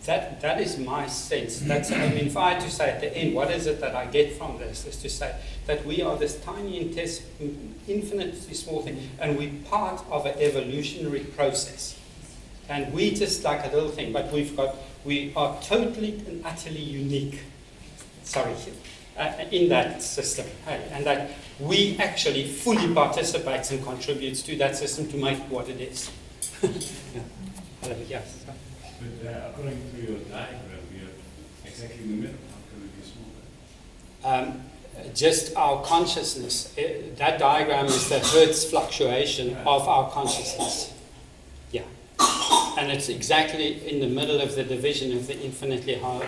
That is my sense. That's, I mean, if I had to say at the end, what is it that I get from this, is to say that we are this tiny, infinitely small thing, and we're part of an evolutionary process. And we just like a little thing, but we are totally and utterly unique. Sorry, in that system, hey, and that we actually fully participate and contributes to that system to make it what it is. Yeah. Hello, yes. But according to your diagram, we are exactly in the middle. How can we be smaller? Just our consciousness. That diagram is the Hertz fluctuation of our consciousness. Yeah. And it's exactly in the middle of the division of the infinitely hard.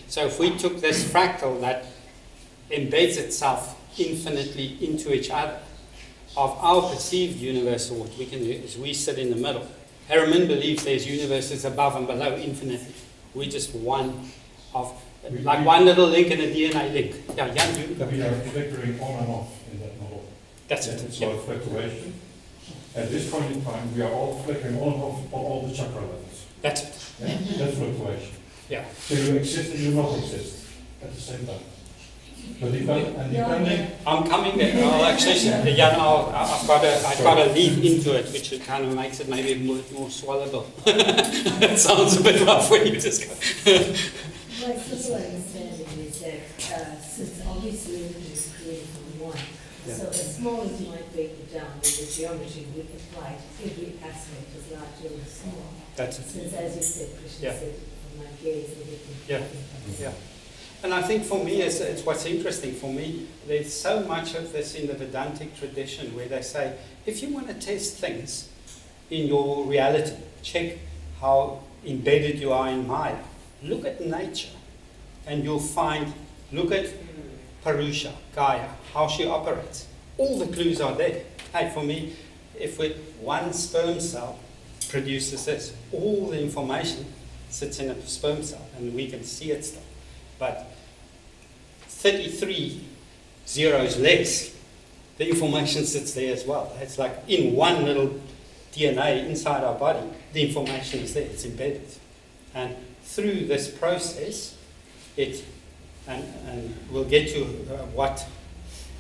So if we took this fractal that embeds itself infinitely into each other, of our perceived universe, what we can do is we sit in the middle. Harriman believes there's universes above and below infinitely. We're just one of, like one little link in a DNA link. Yeah, Jan, you? We are flickering on and off in that model. That's it. It's Yeah. a fluctuation. At this point in time, we are all flickering on and off on all the chakra levels. That's it. Yeah? That's fluctuation. Yeah. So you exist and you not exist at the same time. But depending, I'm coming there. I'll actually, Jan, I've got to lead into it, which it kind of makes it maybe more swallowable. It sounds a bit rough when you just go. My simple understanding is that since obviously image is created from one, so as small as you might break it down, with the geometry would apply to every aspect as large or small. That's it. Since, as you said, Krishna Yeah. said, from my gaze, everything. Yeah. Yeah. And I think for me, it's what's interesting for me, there's so much of this in the Vedantic tradition where they say, if you want to test things in your reality, check how embedded you are in Maya. Look at nature and you'll find, look at Purusha, Gaia, how she operates. All the clues are there. Hey, for me, if one sperm cell produces this, all the information sits in a sperm cell and we can see it still. But 33 zeros less, the information sits there as well. It's like in one little DNA inside our body, the information is there, it's embedded. And through this process, and we'll get to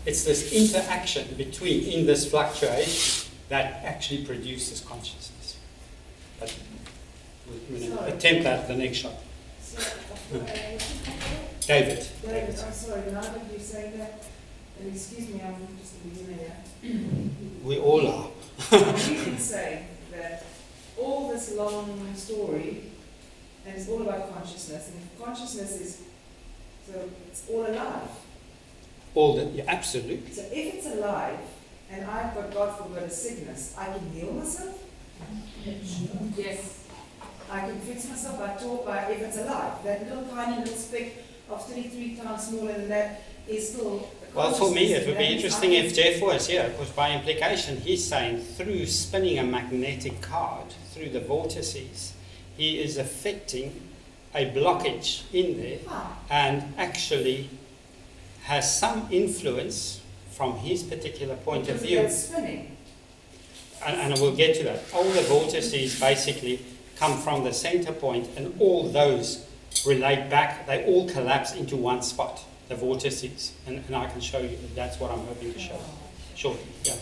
it's this interaction in this fluctuation that actually produces consciousness. But we're going to attempt that the next shot. So, David. David, I'm sorry, now that you say that, and excuse me, I'm just a beginner here. We all are. You can say that all this long story, and it's all about consciousness, and if consciousness is, so it's all alive. Yeah, absolutely. So if it's alive, and I've got, God forbid, a sickness, I can heal myself? Yes. I can fix myself if it's alive. That little tiny little speck of 33 times smaller than that is still a Well, for me, it consciousness, would be and that interesting means if Jeff was here, because by implication, he's saying through spinning a magnetic card through the vortices, he is affecting a blockage in there and actually has some influence from his particular point of view. It's spinning. And we'll get to that. All the vortices basically come from the center point, and all those relate back. They all collapse into one spot, the vortices. And I can show you that. That's what I'm hoping to show shortly. Yeah.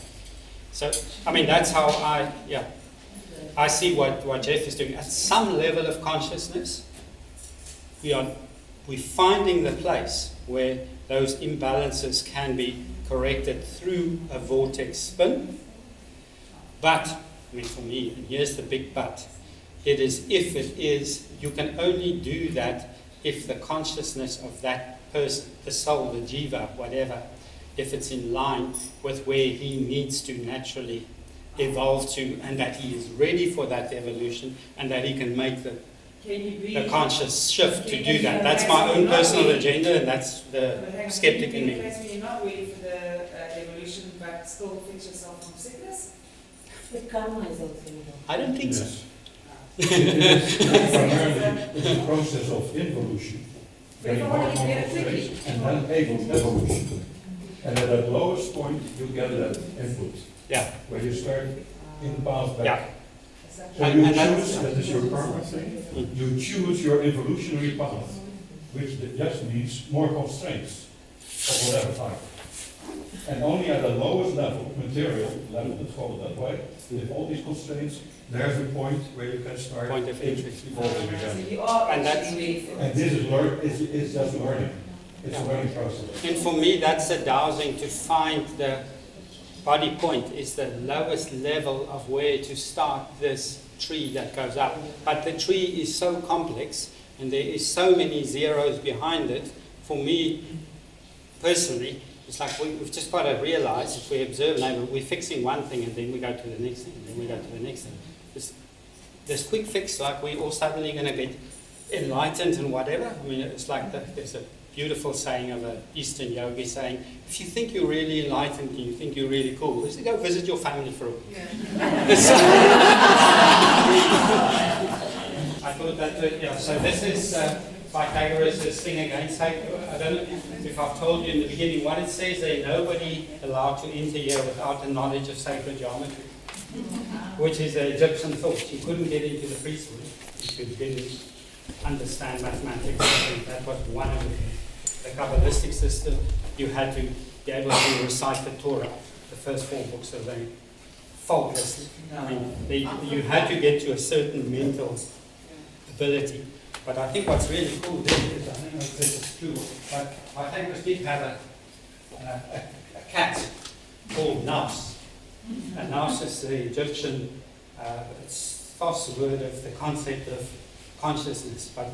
So, I mean, that's how I see what Jeff is doing. At some level of consciousness, we're finding the place where those imbalances can be corrected through a vortex spin. But, I mean, for me, and here's the big but, you can only do that if the consciousness of that person, the soul, the jiva, whatever, if it's in line with where he needs to naturally evolve to, and that he is ready for that evolution, and that he can make the conscious shift to do that. That's my own personal agenda, and that's the skeptic in me. When you're not ready for the evolution, but still fix yourself from sickness? But karma is also involved. I don't think so. yes. Primarily, it's a process of involution. But if I want to get it quickly. And then evolution. And at that lowest point, you get that input, Yeah. where you start in the path back. Yeah. So you choose, that is your karma thing, you choose your evolutionary path, which just means more constraints of whatever type. And only at the lowest level, material level, let's call it that way, with all these constraints, there's a point where you can start Point of entry. evolving So again. you are And that's- actually ready for And it. this is it's just learning. It's a learning process. And for me, that's the dowsing to find the body point is the lowest level of where to start this tree that goes up. But the tree is so complex and there is so many zeros behind it. For me, personally, it's like we've just got to realize if we observe now, we're fixing one thing and then we go to the next thing and then we go to the next thing. This quick fix, like we're all suddenly going to get enlightened and whatever. I mean, it's like there's a beautiful saying of an Eastern yogi saying, if you think you're really enlightened and you think you're really cool, just go visit your family for a week. I thought that, yeah, so this is Pythagoras' thing against sacred. I don't know if I've told you in the beginning what it says there, nobody allowed to enter here without a knowledge of sacred geometry, which is an Egyptian thought. You couldn't get into the priesthood if you didn't understand mathematics. I think that was one of the Kabbalistic system. You had to be able to recite the Torah, the first 4 books of the faultlessly. I mean, you had to get to a certain mental ability. But I think what's really cool there is, I don't know if this is true, but Pythagoras did have a cat called Nous. And Nous is the Egyptian false word of the concept of consciousness. But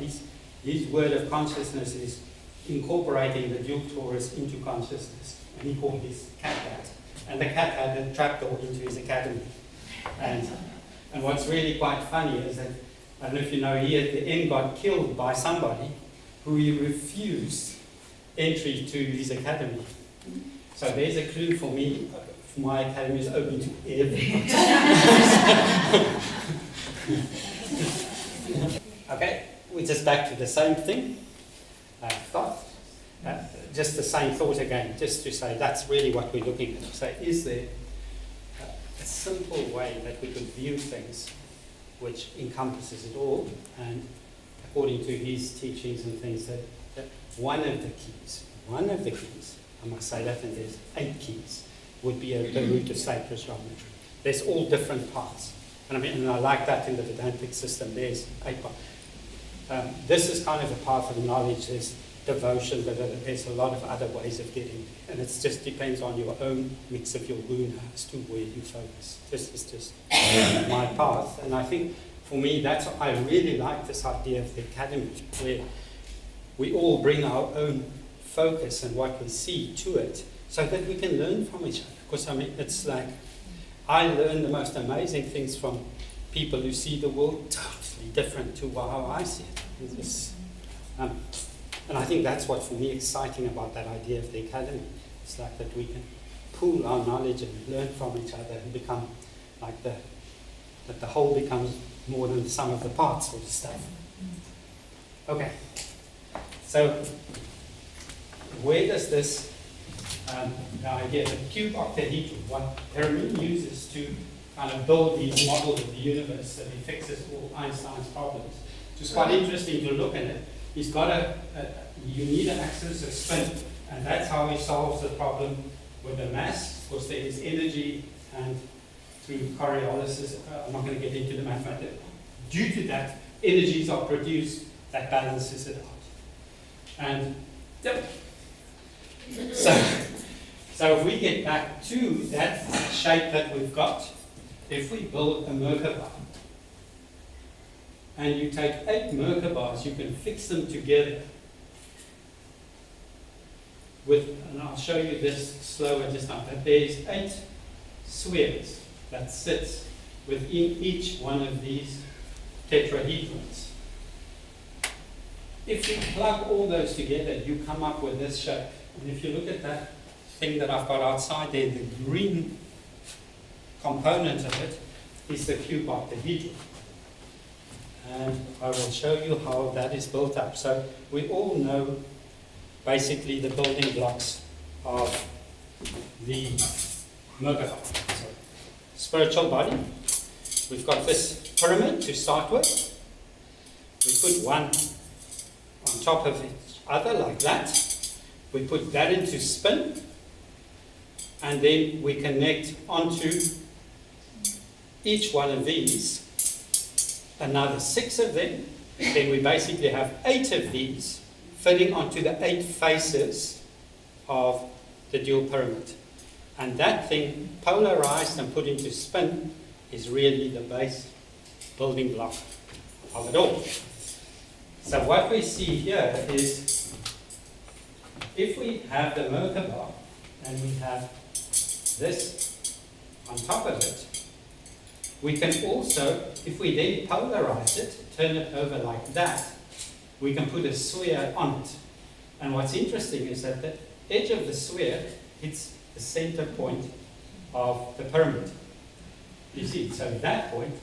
his word of consciousness is incorporating the dual torus into consciousness. And he called his cat that. And the cat had a trapdoor into his academy. And what's really quite funny is that, I don't know if you know, he at the end got killed by somebody who he refused entry to his academy. So there's a clue for me. My academy is open to everyone. Okay, we're just back to the same thing. Thought. Just the same thought again, just to say that's really what we're looking at. So is there a simple way that we could view things which encompasses it all, and according to his teachings and things, that one of the keys, I must say that, and there's 8 keys, would be the root of sacred geometry. There's all different parts. And I like that in the Vedantic system, there's 8 parts. This is kind of a path of knowledge, there's devotion, but there's a lot of other ways of getting, and it just depends on your own mix of your guna as to where you focus. This is just my path, and I think for me I really like this idea of the academy, where we all bring our own focus and what we see to it, so that we can learn from each other. Because it's like, I learn the most amazing things from people who see the world totally different to how I see it. And I think that's what, for me, exciting about that idea of the academy. It's like that we can pool our knowledge and learn from each other and become like that the whole becomes more than the sum of the parts sort of stuff. Okay. So where does this the idea, the cube octahedron, what Herman uses to kind of build these models of the universe that he fixes all Einstein's problems. It's quite interesting to look at it. He's got you need an axis of spin, and that's how he solves the problem with the mass. Of course, there is energy, and through Coriolis, I'm not going to get into the mathematics. Due to that, energies are produced that balances it out. And yep. So if we get back to that shape that we've got, if we build a Merkaba, and you take 8 Merkabas, you can fix them together with, and I'll show you this slower just now, that there's 8 spheres that sits within each one of these tetrahedrons. If you plug all those together, you come up with this shape. And if you look at that thing that I've got outside there, the green component of it is the cube octahedron. And I will show you how that is built up. So we all know basically the building blocks of the Merkaba. So, spiritual body. We've got this pyramid to start with. We put one on top of each other like that. We put that into spin, and then we connect onto each one of these another 6 of them. Then we basically have 8 of these fitting onto the 8 faces of the dual pyramid. And that thing, polarized and put into spin, is really the base building block of it all. So what we see here is, if we have the Merkaba and we have this on top of it, we can also, if we then polarize it, turn it over like that, we can put a sphere on it. And what's interesting is that the edge of the sphere hits the center point of the pyramid. You see, so that point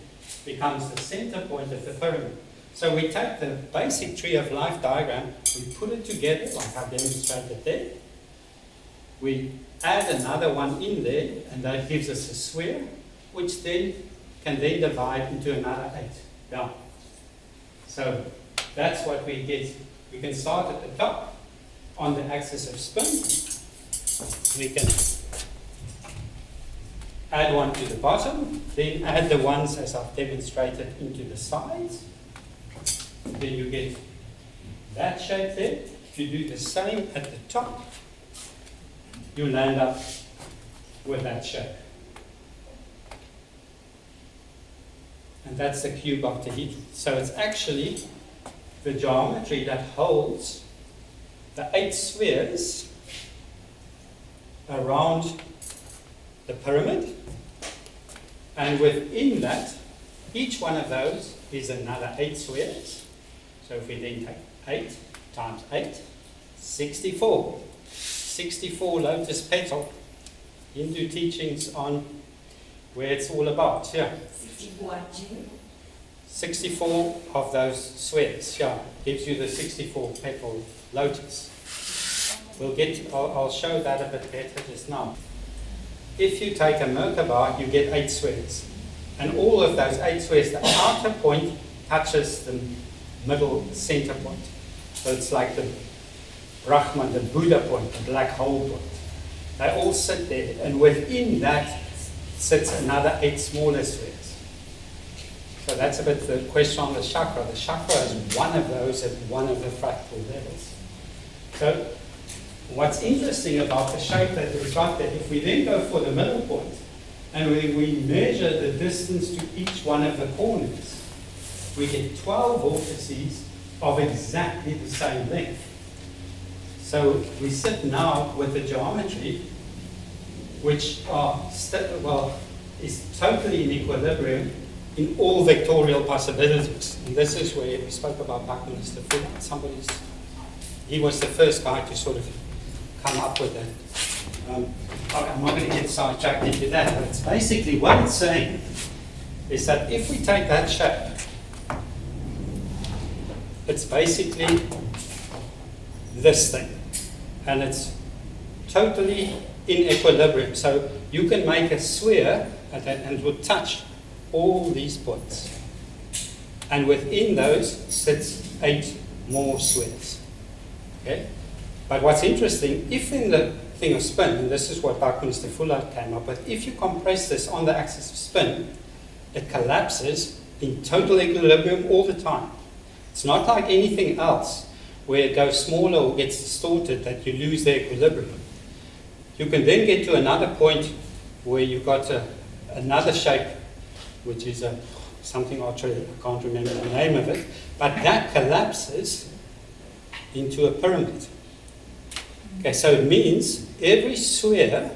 becomes the center point of the pyramid. So we take the basic tree of life diagram, we put it together like I demonstrated there. We add another one in there, and that gives us a sphere, which then can then divide into another 8 down. So that's what we get. We can start at the top on the axis of spin. We can add one to the bottom, then add the ones as I've demonstrated into the sides. Then you get that shape there. If you do the same at the top, you land up with that shape. And that's the cube octahedron. So it's actually the geometry that holds the 8 spheres around the pyramid. And within that, each one of those is another 8 spheres. So if we then take 8 times 8, 64. 64 lotus petal. Hindu teachings on where it's all about, yeah. 64 of those spheres, yeah, gives you the 64 petal lotus. We'll get, I'll show that a bit better just now. If you take a Merkaba, you get 8 spheres. And all of those 8 spheres, the outer point touches the middle center point. So it's like the Brahman, the Buddha point, the black hole point. They all sit there, and within that sits another 8 smaller spheres. So that's a bit the question on the chakra. The chakra is one of those at one of the fractal levels. So what's interesting about the shape that we've got there, if we then go for the middle point, and we measure the distance to each one of the corners, we get 12 vortices of exactly the same length. So we sit now with the geometry, which is totally in equilibrium in all vectorial possibilities. And this is where we spoke about Buckminster Fuller. He was the first guy to sort of come up with that. I'm not going to get sidetracked into that, but it's basically what it's saying is that if we take that shape, it's basically this thing, and it's totally in equilibrium. So you can make a sphere and it would touch all these points. And within those sits 8 more spheres. Okay? But what's interesting, if in the thing of spin, and this is what Buckminster Fuller came up with, if you compress this on the axis of spin, it collapses in total equilibrium all the time. It's not like anything else where it goes smaller or gets distorted that you lose the equilibrium. You can then get to another point where you've got another shape, which is something I can't remember the name of it, but that collapses into a pyramid. Okay, so it means every sphere,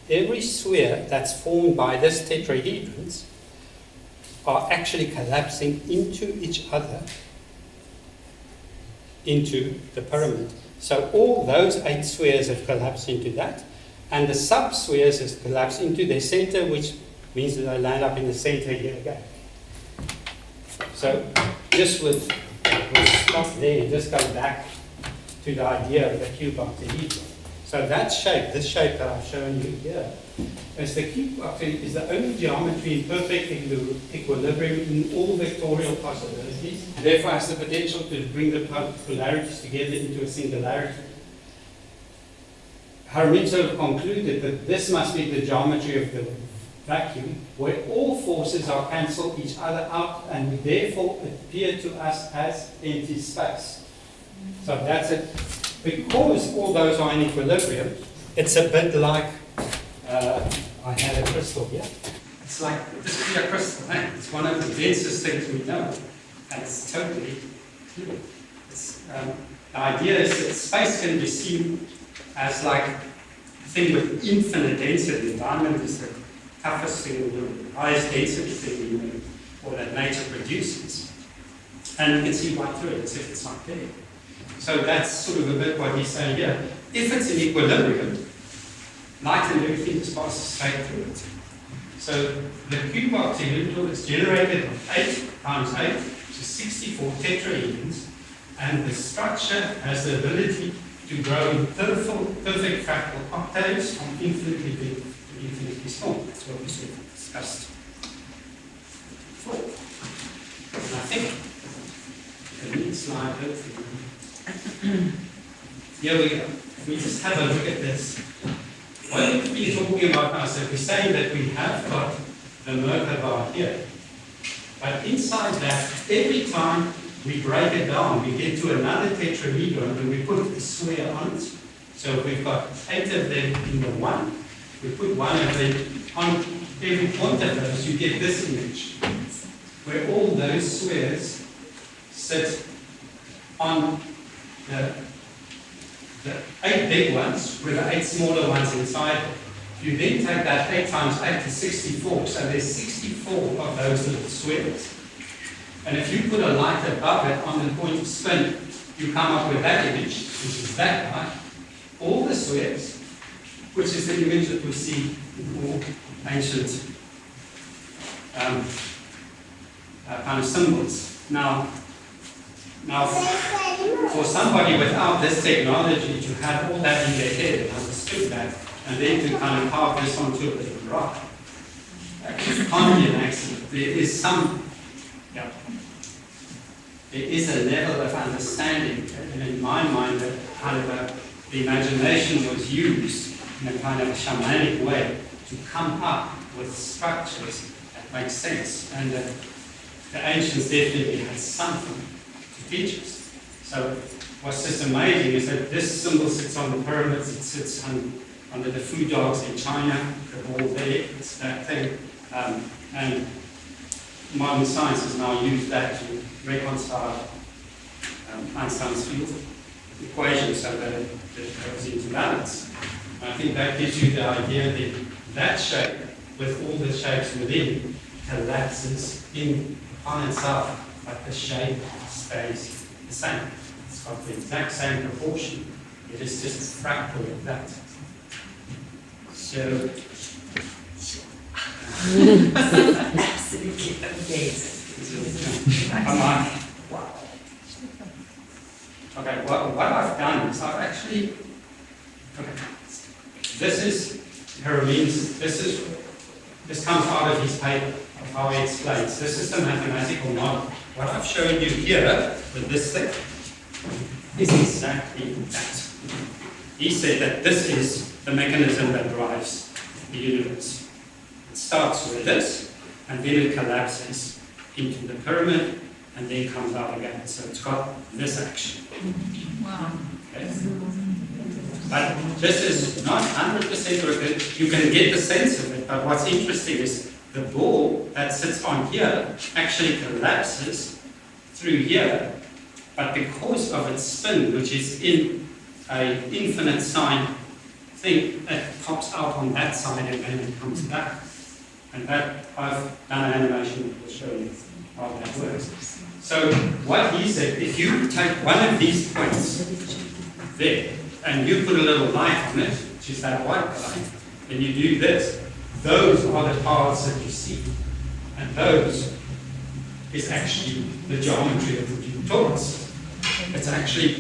every sphere that's formed by this tetrahedrons are actually collapsing into each other into the pyramid. So all those 8 spheres have collapsed into that, and the sub-spheres have collapsed into their center, which means that they land up in the center here again. So just we'll stop there and just go back to the idea of the cube octahedron. So that shape, this shape that I've shown you here, is the cube octahedron is the only geometry in perfect equilibrium in all vectorial possibilities, and therefore has the potential to bring the polarities together into a singularity. Haramid sort of concluded that this must be the geometry of the vacuum where all forces are cancelled each other out and we therefore appear to us as empty space. So that's it. Because all those are in equilibrium, it's a bit like, I had a crystal here. It's like this clear crystal, eh? It's one of the densest things we know. And it's totally clear. The idea is that space can be seen as like a thing with infinite density. The diamond is the toughest thing, the highest density thing we know, or that nature produces. And you can see right through it as if it's not there. So that's sort of a bit what he's saying here. If it's in equilibrium, light and everything just passes straight through it. So the cube octahedral is generated of 8 times 8, which is 64 tetrahedrons, and the structure has the ability to grow in perfect fractal octaves from infinitely big to infinitely small. That's what we sort of discussed before. And I think the next slide, hopefully. Here we go. If we just have a look at this. What we've been talking about now is that we're saying that we have got the Merkaba here. But inside that, every time we break it down, we get to another tetrahedron and we put a square on it. So if we've got 8 of them in the one, we put one of them on every point of those, you get this image, where all those squares sit on the 8 big ones with the 8 smaller ones inside. You then take that 8 times 8 is 64, so there's 64 of those little squares. And if you put a light above it on the point of spin, you come up with that image, which is that light, all the squares, which is the image that we see in all ancient kind of symbols. Now, for somebody without this technology to have all that in their head and understood that, and then to kind of carve this onto a bit of rock, it can't be an accident. There is there is a level of understanding, and in my mind, that kind of the imagination was used in a kind of a shamanic way to come up with structures that make sense, and the ancients definitely had something to teach us. So what's just amazing is that this symbol sits on the pyramids, it sits under the food dogs in China, the ball there, it's that thing. And modern science has now used that to reconcile Einstein's field equation so that it goes into balance. And I think that gives you the idea that that shape, with all the shapes within, collapses in on itself, but the shape stays the same. It's got the exact same proportion. It is just a fractal of that. So, Absolutely amazing. wow. Okay, what I've done is I've actually, this is Hermín's, this comes out of his paper, of how he explains. This is the mathematical model. What I've shown you here with this thing is exactly that. He said that this is the mechanism that drives the universe. It starts with this, and then it collapses into the pyramid, and then comes out again. So it's got this action. Wow. Okay? But this is not 100% correct. You can get the sense of it, but what's interesting is the ball that sits on here actually collapses through here, but because of its spin, which is in an infinite sine thing, it pops out on that side and then it comes back. And that, I've done an animation that will show you how that works. So what he said, if you take one of these points there, and you put a little light on it, which is that white light, and you do this, those are the paths that you see. And those is actually the geometry of the torus. It's actually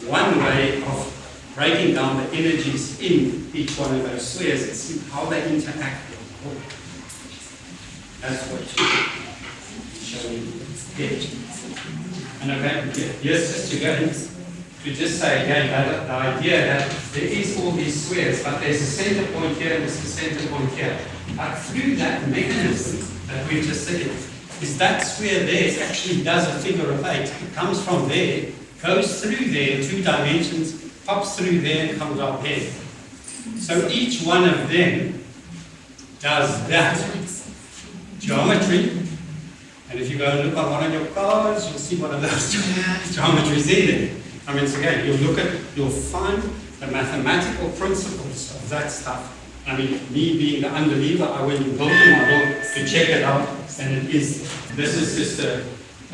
one way of breaking down the energies in each one of those spheres and see how they interact with the whole. That's what you show you here. And okay, here's just to go to just say again that the idea that there is all these squares, but there's a center point here and there's a center point here. But through that mechanism that we've just said, is that sphere there actually does a figure of 8. It comes from there, goes through there, 2 dimensions, pops through there and comes up here. So each one of them does that geometry. And if you go and look on one of your cards, you'll see one of those geometries in there. I mean, so again, you'll find the mathematical principles of that stuff. I mean, me being the unbeliever, I went and built a model to check it out, and this is just a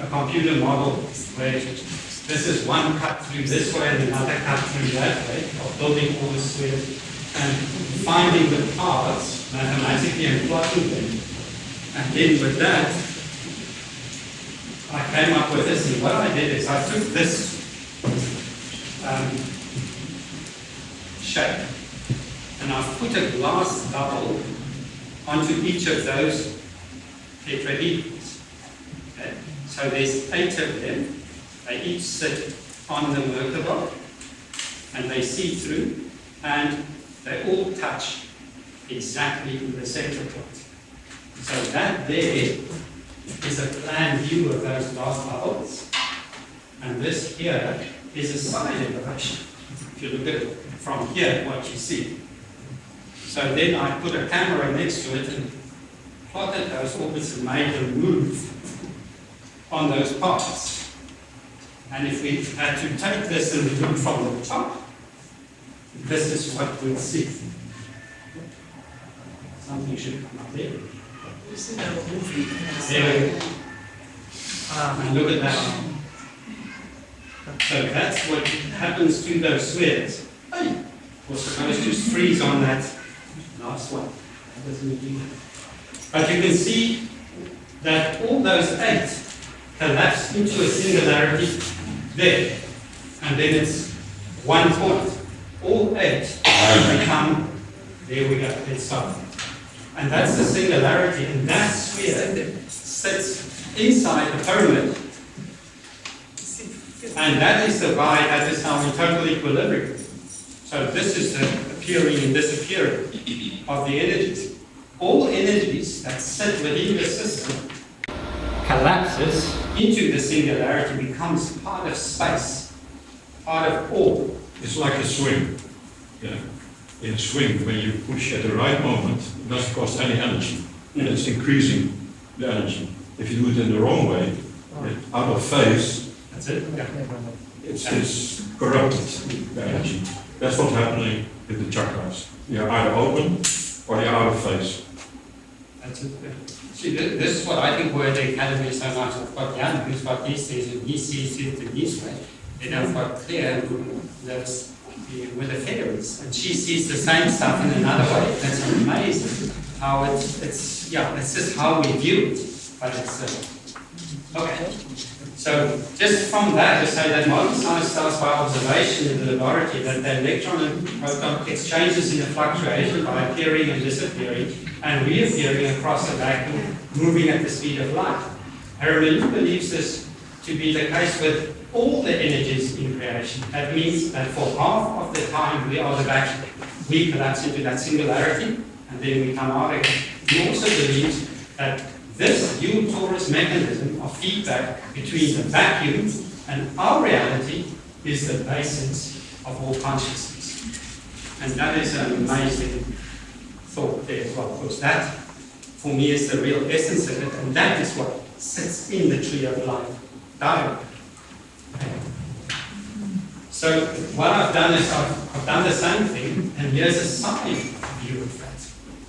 computer model where this is one cut through this way and another cut through that way, of building all the spheres and finding the paths mathematically and plotting them. And then with that, I came up with this, and what I did is I took this shape, and I've put a glass bubble onto each of those tetrahedrons. Okay? So there's 8 of them. They each sit on the Merkabah, and they see through, and they all touch exactly in the center point. So that there is a plan view of those glass bubbles, and this here is a side elevation. If you look at it from here, what you see. So then I put a camera next to it and plotted those orbits and made them move on those paths. And if we had to take this and look from the top, this is what we'll see. Something should come up there. There we go. And look at that. So that's what happens to those spheres. Hey, we're supposed to freeze on that last one. That doesn't do that. But you can see that all those 8 collapse into a singularity there. And then it's one point. All 8 become, there we go, it's solid. And that's the singularity, and that sphere sits inside the pyramid. And that is the divide, that is how in total equilibrium. So this is the appearing and disappearing of the energies. All energies that sit within the system collapses into the singularity, becomes part of space, part of all. It's like a swing. Yeah. In a swing, when you push at the right moment, it doesn't cost any energy. And it's increasing the energy. If you do it in the wrong way, out of phase, That's it? Yeah. it's corrupted, the energy. That's what's happening with the chakras. They are either open or they are out of phase. That's it. See, this is what I think where the academy is so much. I've got Jan, who's got these things, and he sees it in this way. Then I've got Claire, who lives with the fairies, and she sees the same stuff in another way. That's amazing how it's just how we view it. But it's okay. So just from that, to say that modern science starts by observation in the laboratory, that the electron and proton exchanges in a fluctuation by appearing and disappearing and reappearing across the vacuum, moving at the speed of light. Harriman believes this to be the case with all the energies in creation. That means that for half of the time we are the vacuum, we collapse into that singularity, and then we come out again. He also believes that this dual torus mechanism of feedback between the vacuum and our reality is the basis of all consciousness. And that is an amazing thought there as well, because that, for me, is the real essence of it, and that is what sits in the tree of life diagram. So what I've done is I've done the same thing, and here's a side view of that.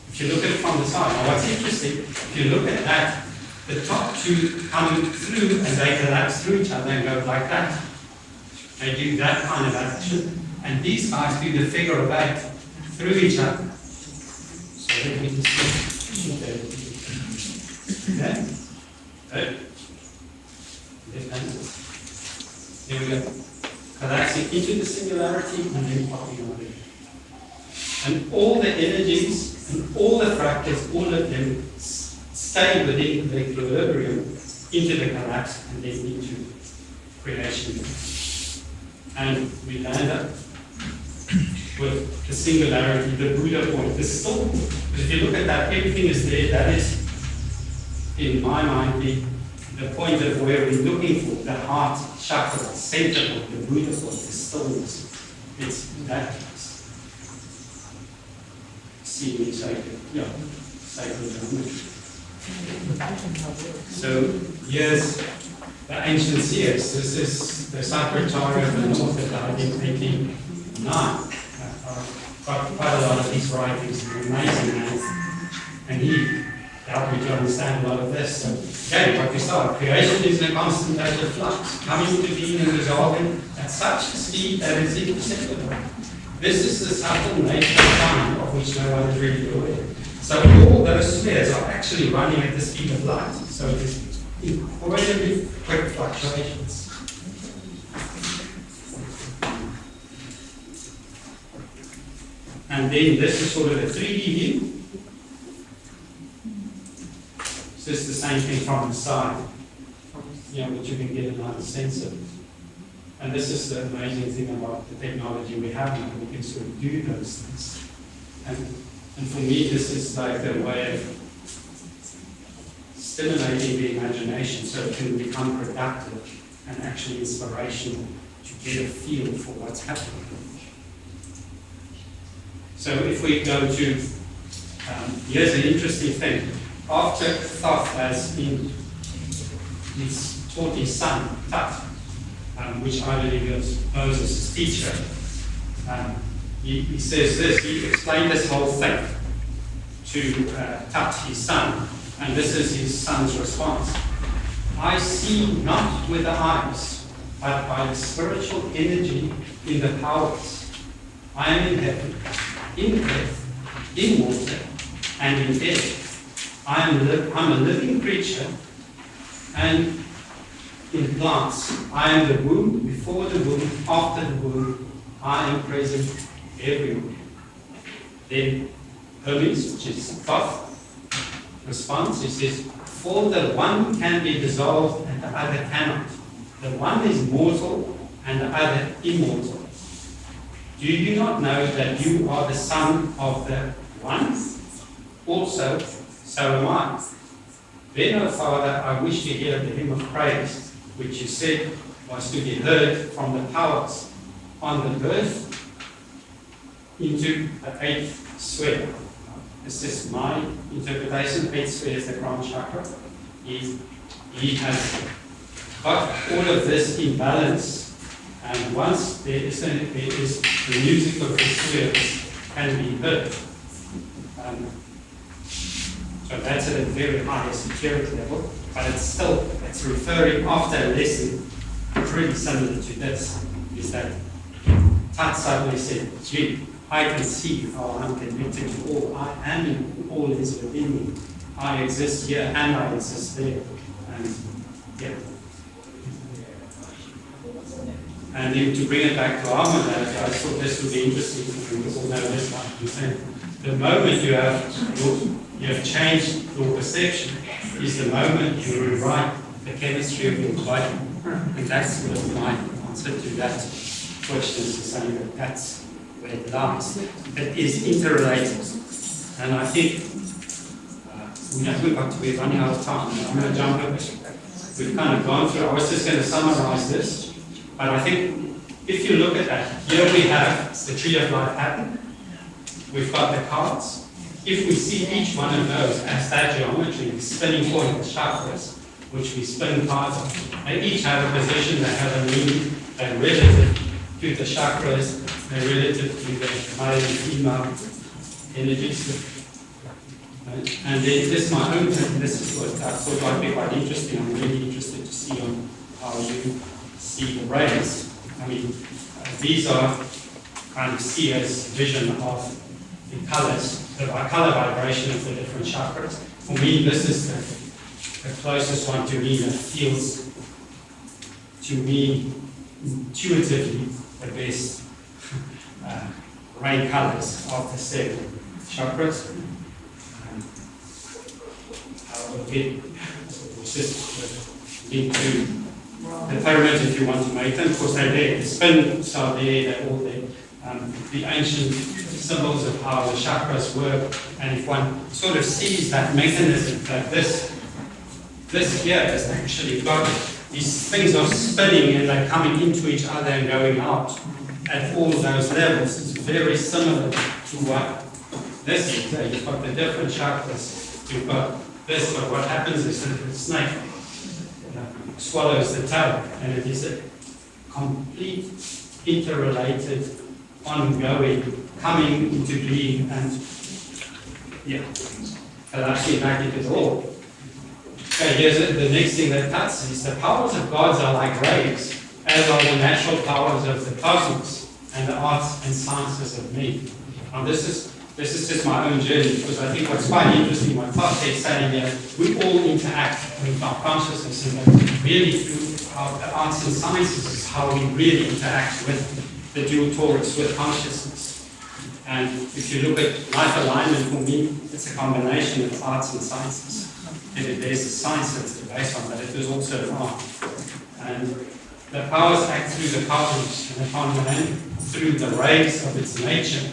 If you look at it from the side, now what's interesting, if you look at that, the top 2 come through and they collapse through each other and go like that. They do that kind of action, and these guys do the figure of 8 through each other. So let me just see. Okay. Good. Here we go. Collapsing into the singularity and then popping out again. And all the energies and all the fractals, all of them stay within the equilibrium into the collapse and then into creation. And we land up with the singularity, the Buddha point. There's still, if you look at that, everything is there. That is, in my mind, the point of where we're looking for, the heart chakra, the center of the Buddha point, the stillness. It's that seeming sacred, sacred geometry. So here's the ancient seers. This is the Secretary of the North that died in 1809. Quite a lot of these writings, amazing man. And he helped me to understand a lot of this. So again, like we started, creation is in a constant state of flux, coming to being and dissolving at such a speed that it's imperceptible. This is the subtle nature of time of which no one is really aware. So all those spheres are actually running at the speed of light. So it is incredibly quick fluctuations. And then this is sort of a 3D view. So it's the same thing from the side, which you can get a nice sense of. And this is the amazing thing about the technology we have now. We can sort of do those things. And for me, this is like a way of stimulating the imagination so it can become productive and actually inspirational to get a feel for what's happening. So if we go to, here's an interesting thing. After Thoth has he's taught his son, Tut, which I believe was Moses' teacher, he says this, he explained this whole thing to Tut, his son, and this is his son's response. I see not with the eyes, but by the spiritual energy in the powers. I am in heaven, in earth, in water, and in air. I'm a living creature, and in plants. I am the womb, before the womb, after the womb. I am present everywhere. Then Hermes, which is Thoth, responds. He says, for the one can be dissolved and the other cannot. The one is mortal and the other immortal. Do you not know that you are the son of the one? Also, so am I. Then, O Father, I wish to hear the hymn of praise, which you said was to be heard from the powers on the birth into the eighth sphere. This is my interpretation. Eighth sphere is the crown chakra. He has got all of this in balance, and once there is the music of the spheres can be heard. So that's at a very high esoteric level, but it's referring after a lesson pretty similar to this, is that Tut suddenly said, gee, I can see how I'm connected to all. I am in all is within me. I exist here and I exist there. And And then to bring it back to our modality, I thought this would be interesting for you to all know this one. The moment you have changed your perception is the moment you rewrite the chemistry of your body. And that's sort of my answer to that question, is saying that that's where it lies. It is interrelated. And I think we're running out of time. I'm going to jump a bit. We've kind of gone through, I was just going to summarize this, but I think if you look at that, here we have the tree of life happen. We've got the cards. If we see each one of those as that geometry, the spinning point, the chakras, which we spin cards on, they each have a position, they have a meaning, they're relative to the chakras, they're relative to the male and female energies. And then this is my own thing, this is what I thought might be quite interesting. I'm really interested to see on how you see the rays. I mean, these are kind of seer's vision of the colors, the color vibration of the different chakras. For me, this is the closest one to me that feels, to me, intuitively the best rain colors of the 7 chakras. Just into the pyramids if you want to make them. Of course, they're there. The spins are there, they're all there. the ancient symbols of how the chakras work, and if one sort of sees that mechanism, that this here is actually got, these things are spinning and they're coming into each other and going out at all those levels. It's very similar to what this is. You've got the different chakras, you've got this, but what happens is that the snake swallows the tail, and it is a complete, interrelated, ongoing, coming into being, and yeah, actually magic is all. Okay, here's the next thing that cuts is the powers of gods are like rays, as are the natural powers of the cosmos and the arts and sciences of men. Now this is just my own journey, because I think what's quite interesting, what Todd is saying here, we all interact with our consciousness, and that really through the arts and sciences is how we really interact with the dual torus, with consciousness. And if you look at life alignment, for me, it's a combination of arts and sciences. And there's a science that's based on that, it is also an art. And the powers act through the cosmos, and upon man, through the rays of its nature.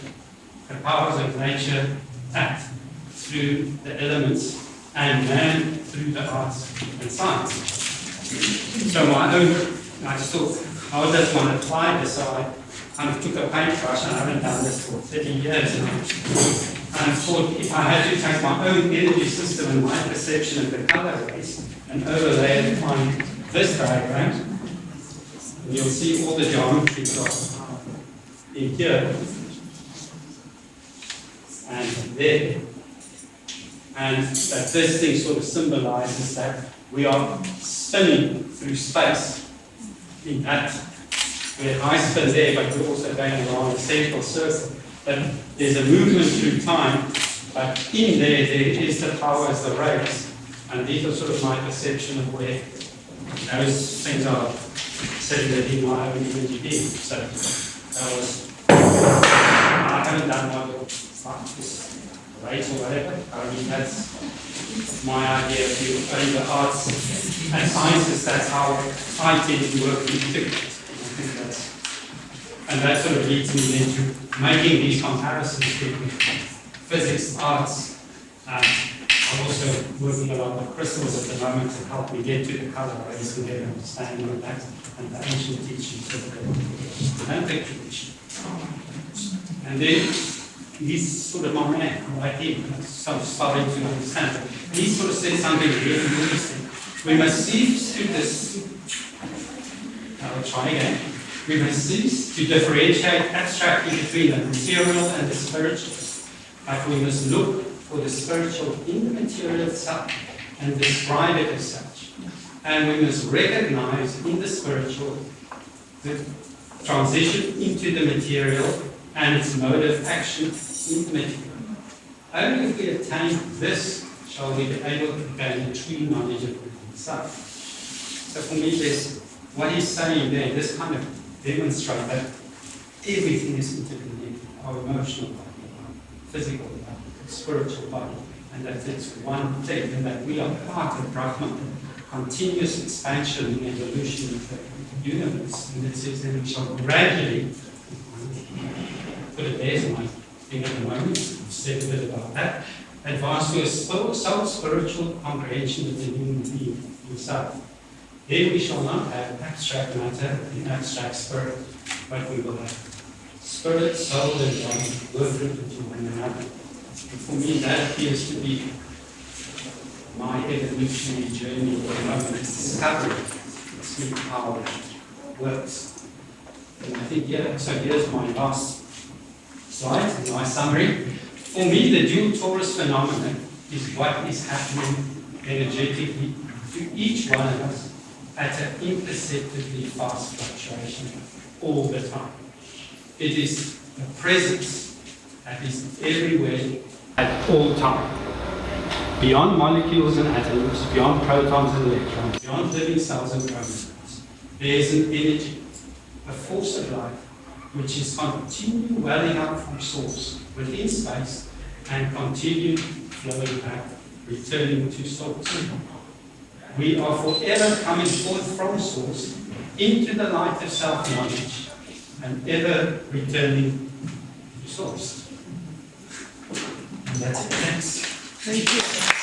The powers of nature act through the elements, and man through the arts and science. So my own, I just thought, how does one apply this? So I kind of took a paintbrush, and I haven't done this for 30 years now. And I thought if I had to take my own energy system and my perception of the color rays and overlay it on this diagram, and you'll see all the geometries are in here and there. And that this thing sort of symbolizes that we are spinning through space in that, where I spin there, but we're also going around a central circle. But there's a movement through time, but in there is the power as the rays. And these are sort of my perception of where those things are sitting in my own energy being. So that was, I haven't done one of this rate or whatever. I mean, that's my idea of the arts and sciences. That's how I tend to work with it. And that sort of leads me into making these comparisons between physics, arts, and I'm also working a lot with crystals at the moment to help me get to the color rays and get an understanding of that and the ancient teachings of the Olympic tradition. And then he's sort of my man, right here, so I'm starting to understand. He sort of said something really interesting. We must cease to this, I'll try again. We must cease to differentiate abstractly between the material and the spiritual, but we must look for the spiritual in the material itself and describe it as such. And we must recognize in the spiritual the transition into the material and its mode of action in the material. Only if we attain this shall we be able to gain a true knowledge of itself. So for me, there's what he's saying there, this kind of demonstrate that everything is interconnected, our emotional body, our physical body, spiritual body, and that it's one thing, and that we are part of Brahman, continuous expansion and evolution of the universe. And it says that we shall gradually, put it there, so my thing at the moment, I've said a bit about that, advance to a soul spiritual comprehension of the human being himself. Then we shall not have abstract matter and abstract spirit, but we will have spirit, soul, and body working into one another. And for me, that appears to be my evolutionary journey at the moment. It's discovery. It's how it works. And I think, yeah, so here's my last slide, my summary. For me, the dual torus phenomenon is what is happening energetically to each one of us at an imperceptibly fast fluctuation all the time. It is a presence that is everywhere at all time. Beyond molecules and atoms, beyond protons and electrons, beyond living cells and chromosomes, there is an energy, a force of life, which is continually welling up from source within space and continue flowing back, returning to source. We are forever coming forth from source into the light of self-knowledge an ever-returning resource. And that's it. Thanks. Thank you.